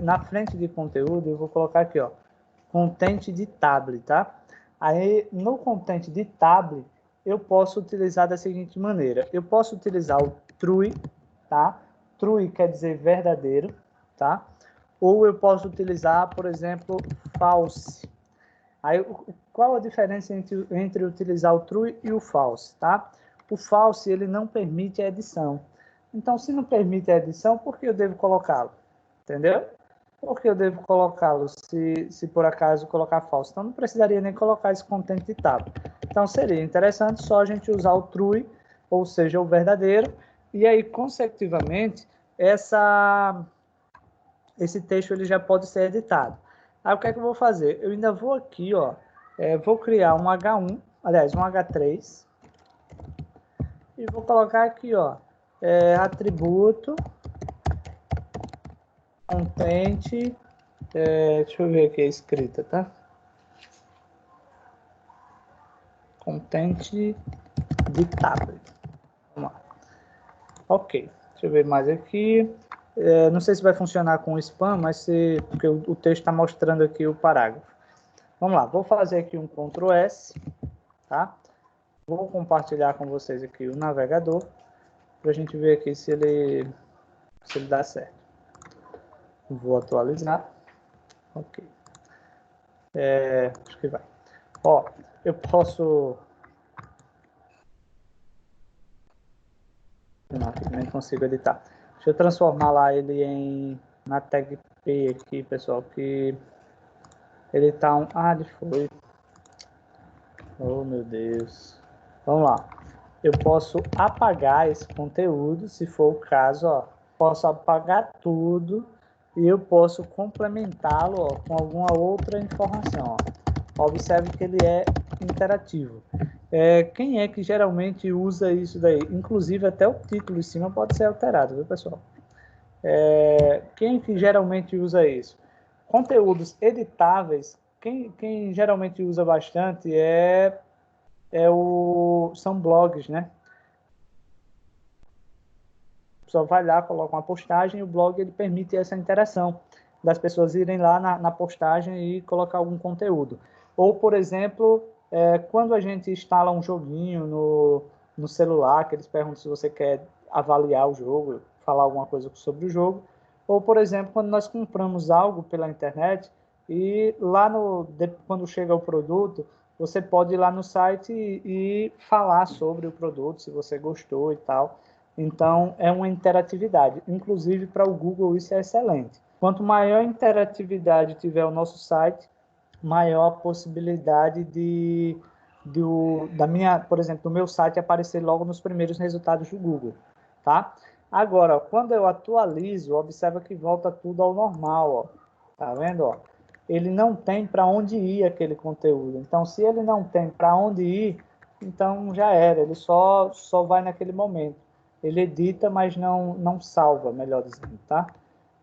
na frente de conteúdo eu vou colocar aqui, ó, content de tab, tá? Aí no content de tab eu posso utilizar da seguinte maneira. Eu posso utilizar o true, tá? True quer dizer verdadeiro, tá? Ou eu posso utilizar, por exemplo, false. Aí, qual a diferença entre utilizar o true e o false, tá? O false, ele não permite a edição. Então, se não permite a edição, por que eu devo colocá-lo? Entendeu? Por que eu devo colocá-lo se por acaso colocar false? Então, não precisaria nem colocar esse content de tab. Então, seria interessante só a gente usar o true, ou seja, o verdadeiro, e aí, consecutivamente, esse texto ele já pode ser editado. Aí o que é que eu vou fazer? Eu ainda vou aqui, ó, vou criar um H1, aliás, um H3, e vou colocar aqui, ó, atributo, content, deixa eu ver aqui a escrita, tá? Content de tablet. Vamos lá. Ok, deixa eu ver mais aqui. Não sei se vai funcionar com spam, mas porque o texto está mostrando aqui o parágrafo. Vamos lá, vou fazer aqui um Ctrl S, tá? Vou compartilhar com vocês aqui o navegador, para a gente ver aqui se ele dá certo. Vou atualizar. Ok. Acho que vai. Ó, eu posso... Não, aqui nem consigo editar. Deixa eu transformar lá ele na tag P aqui, pessoal, que ele tá um... Ah, ele foi. Oh, meu Deus. Vamos lá. Eu posso apagar esse conteúdo, se for o caso, ó. Posso apagar tudo e eu posso complementá-lo com alguma outra informação, ó. Observe que ele é interativo. Quem é que geralmente usa isso daí? Inclusive, até o título em cima pode ser alterado, viu, pessoal? Quem que geralmente usa isso? Conteúdos editáveis, quem geralmente usa bastante são blogs, né? A pessoa vai lá, coloca uma postagem e o blog ele permite essa interação das pessoas irem lá na postagem e colocar algum conteúdo. Ou, por exemplo, quando a gente instala um joguinho no celular, que eles perguntam se você quer avaliar o jogo, falar alguma coisa sobre o jogo. Ou, por exemplo, quando nós compramos algo pela internet e lá quando chega o produto, você pode ir lá no site e falar sobre o produto, se você gostou e tal. Então, é uma interatividade. Inclusive, para o Google, isso é excelente. Quanto maior interatividade tiver o nosso site, maior a possibilidade por exemplo, do meu site aparecer logo nos primeiros resultados do Google, tá? Agora, quando eu atualizo, observa que volta tudo ao normal, ó. Tá vendo, ó? Ele não tem para onde ir aquele conteúdo. Então, se ele não tem para onde ir, então já era, ele só vai naquele momento. Ele edita, mas não salva, melhor dizendo, tá?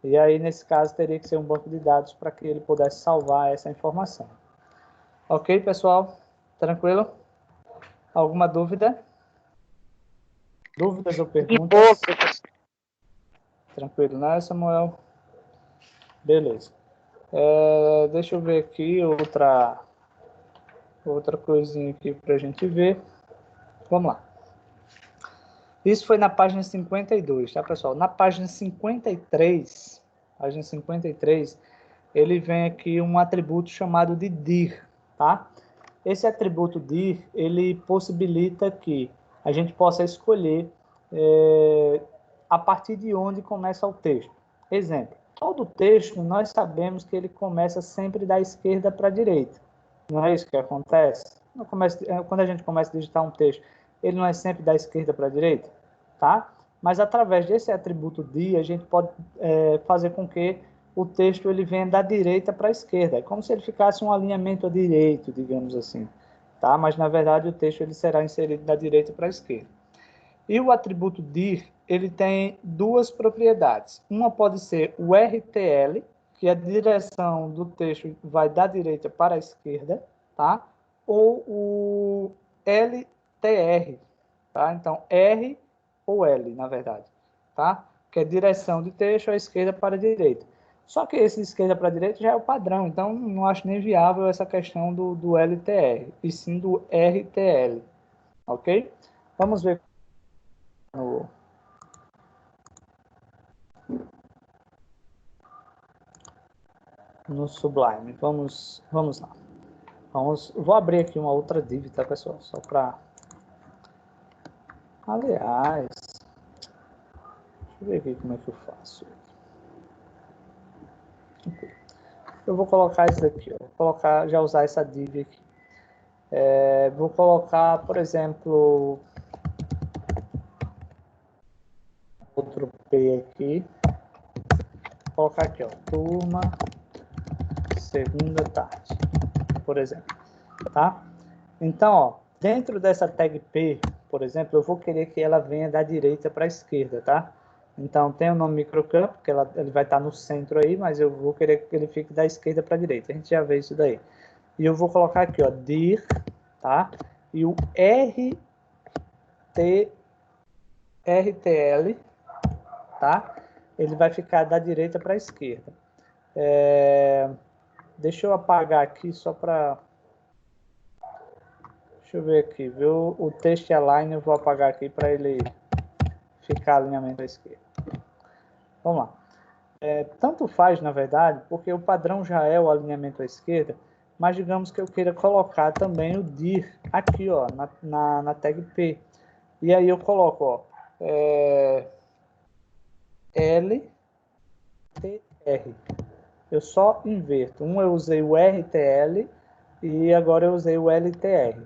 E aí, nesse caso, teria que ser um banco de dados para que ele pudesse salvar essa informação. Ok, pessoal? Tranquilo? Alguma dúvida? Dúvidas ou perguntas? De boa, professor. Tranquilo, né, Samuel? Beleza. Deixa eu ver aqui outra coisinha aqui para a gente ver. Vamos lá. Isso foi na página 52, tá, pessoal? Na página 53, ele vem aqui um atributo chamado de dir, tá? Esse atributo dir, ele possibilita que a gente possa escolher a partir de onde começa o texto. Exemplo, todo texto nós sabemos que ele começa sempre da esquerda para a direita. Não é isso que acontece? Quando a gente começa a digitar um texto, ele não é sempre da esquerda para a direita, tá? Mas através desse atributo dir, a gente pode fazer com que o texto ele venha da direita para a esquerda. É como se ele ficasse um alinhamento à direita, digamos assim, tá? Mas na verdade o texto ele será inserido da direita para a esquerda. E o atributo dir, ele tem duas propriedades. Uma pode ser o RTL, que a direção do texto vai da direita para a esquerda, tá? Ou o LTR, tá? Então, R ou L, na verdade, tá? Que é direção de texto à esquerda para a direita. Só que esse esquerda para a direita já é o padrão, então não acho nem viável essa questão do LTR, e sim do RTL, ok? Vamos ver no Sublime. Vamos lá. Vou abrir aqui uma outra div, tá, pessoal? Só para... Aliás, deixa eu ver aqui como é que eu faço. Eu vou colocar isso aqui, ó. Já usar essa div aqui. Vou colocar, por exemplo, outro P aqui. Vou colocar aqui, ó, turma, segunda tarde, por exemplo, tá? Então, ó, dentro dessa tag P, por exemplo, eu vou querer que ela venha da direita para a esquerda, tá? Então, tem o nome microcampo, que ele vai estar no centro aí, mas eu vou querer que ele fique da esquerda para a direita. A gente já vê isso daí. E eu vou colocar aqui, ó, dir, tá? E o RTL, tá? Ele vai ficar da direita para a esquerda. Deixa eu apagar aqui só para... Deixa eu ver aqui, viu? O text align eu vou apagar aqui para ele ficar alinhamento à esquerda. Vamos lá. Tanto faz, na verdade, porque o padrão já é o alinhamento à esquerda, mas digamos que eu queira colocar também o dir aqui, ó, na tag P. E aí eu coloco, ó, LTR. Eu só inverto. Eu usei o RTL e agora eu usei o LTR.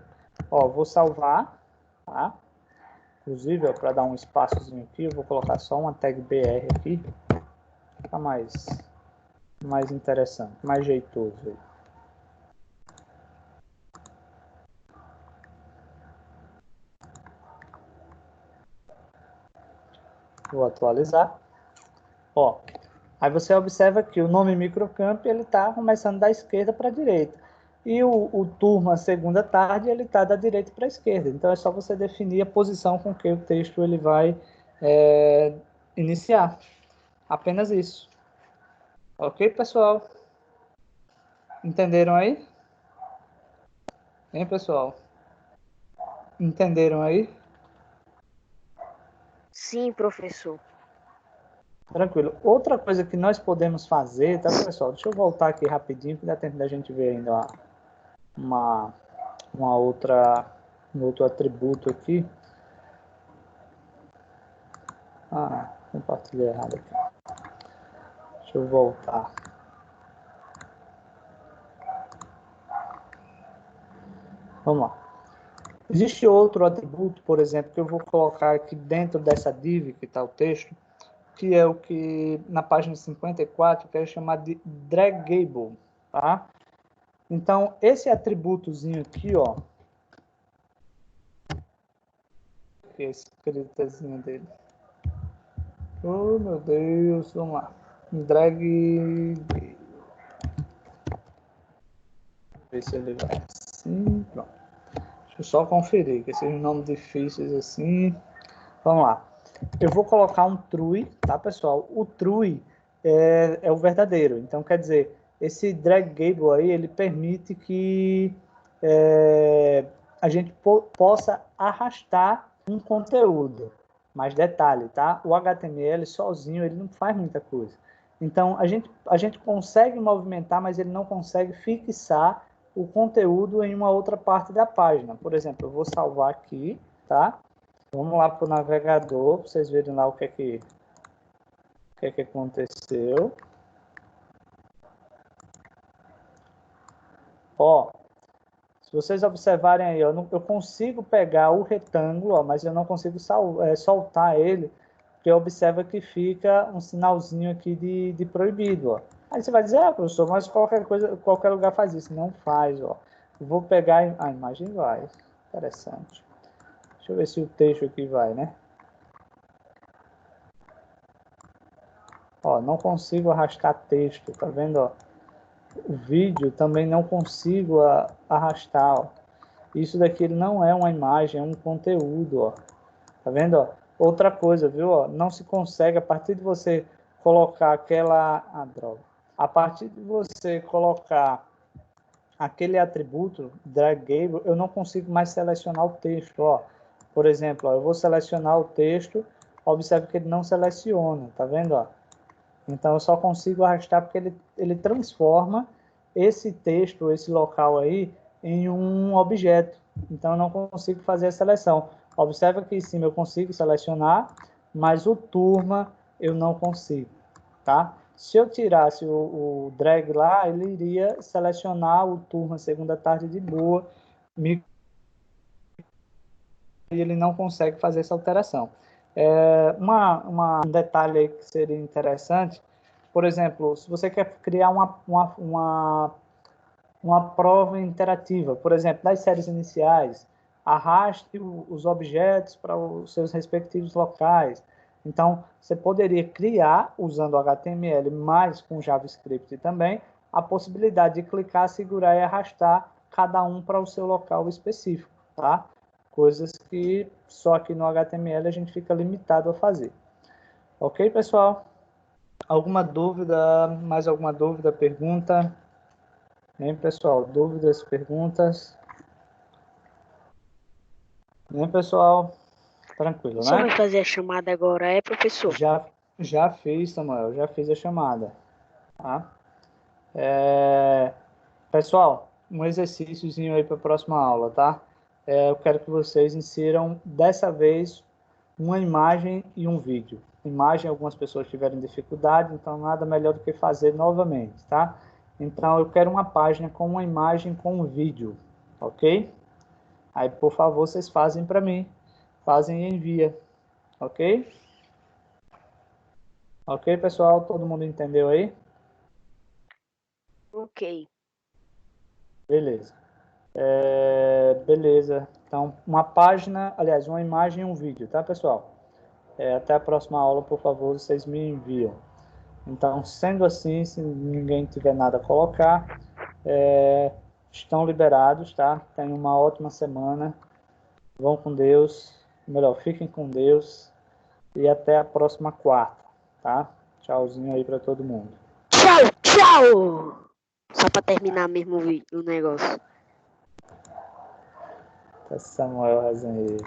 Ó, vou salvar, tá? Inclusive, para dar um espaçozinho aqui, eu vou colocar só uma tag BR aqui. Fica mais interessante, mais jeitoso aí. Vou atualizar. Ó, aí você observa que o nome microcamp ele está começando da esquerda para a direita. E o turma segunda tarde ele está da direita para a esquerda. Então é só você definir a posição com que o texto ele vai iniciar. Apenas isso. Ok, pessoal? Entenderam aí? Hein, pessoal? Entenderam aí? Sim, professor. Tranquilo. Outra coisa que nós podemos fazer, tá, pessoal? Deixa eu voltar aqui rapidinho, que dá tempo da gente ver ainda um outro atributo aqui. Compartilhei errado aqui. Deixa eu voltar. Vamos lá. Existe outro atributo, por exemplo, que eu vou colocar aqui dentro dessa div que está o texto, que é o que na página 54 eu quero chamar de draggable, tá? Então, esse atributozinho aqui, ó, que é a escritazinha dele. Oh, meu Deus, vamos lá. Drag. Ver se ele vai assim. Pronto. Deixa eu só conferir, que esses nomes difíceis assim. Vamos lá. Eu vou colocar um true, tá, pessoal? O true é o verdadeiro. Então, quer dizer, esse draggable aí, ele permite que a gente possa arrastar um conteúdo. Mas detalhe, tá? O HTML sozinho, ele não faz muita coisa. Então, a gente consegue movimentar, mas ele não consegue fixar o conteúdo em uma outra parte da página. Por exemplo, eu vou salvar aqui, tá? Vamos lá para o navegador, para vocês verem lá o que é que aconteceu. Ó, se vocês observarem aí, eu consigo pegar o retângulo, ó, mas eu não consigo soltar ele, porque observa que fica um sinalzinho aqui de proibido, ó. Aí você vai dizer, professor, mas qualquer lugar faz isso. Não faz, ó. Eu vou pegar a imagem, vai. Interessante. Deixa eu ver se o texto aqui vai, né? Ó, não consigo arrastar texto, tá vendo, ó? O vídeo também não consigo arrastar, ó. Isso daqui ele não é uma imagem, é um conteúdo, ó. Tá vendo, ó? Outra coisa, viu, ó? Não se consegue, a partir de você colocar aquela... Ah, droga. A partir de você colocar aquele atributo, draggable, eu não consigo mais selecionar o texto, ó. Por exemplo, ó, eu vou selecionar o texto, observe que ele não seleciona, tá vendo, ó? Então, eu só consigo arrastar porque ele transforma esse texto, esse local aí, em um objeto. Então, eu não consigo fazer a seleção. Observa que em cima eu consigo selecionar, mas o turma eu não consigo, tá? Se eu tirasse o drag lá, ele iria selecionar o turma segunda tarde de boa, e ele não consegue fazer essa alteração. Um detalhe aí que seria interessante, por exemplo, se você quer criar uma prova interativa, por exemplo, das séries iniciais, arraste os objetos para os seus respectivos locais. Então, você poderia criar, usando o HTML, mais com JavaScript também, a possibilidade de clicar, segurar e arrastar cada um para o seu local específico, tá? Coisas que só aqui no HTML a gente fica limitado a fazer. Ok, pessoal? Alguma dúvida, mais alguma dúvida, pergunta? Hein, pessoal? Dúvidas, perguntas? Hein, pessoal? Tranquilo, Só vai né? fazer a chamada agora, é, professor? Já fiz, Samuel, já fiz a chamada. Tá? Pessoal, um exercíciozinho aí para a próxima aula, tá? Eu quero que vocês insiram, dessa vez, uma imagem e um vídeo. Imagem, algumas pessoas tiveram dificuldade, então nada melhor do que fazer novamente, tá? Então, eu quero uma página com uma imagem com um vídeo, ok? Aí, por favor, vocês fazem para mim. Fazem e envia, ok? Ok, pessoal? Todo mundo entendeu aí? Ok. Beleza. Beleza. Então, uma página, aliás, uma imagem e um vídeo, tá, pessoal? Até a próxima aula, por favor, vocês me enviam. Então, sendo assim, se ninguém tiver nada a colocar, estão liberados, tá? Tenham uma ótima semana. Vão com Deus. Melhor, fiquem com Deus. E até a próxima quarta, tá? Tchauzinho aí para todo mundo. Tchau, tchau! Só pra terminar mesmo o negócio. Tá, Samuel Rezende.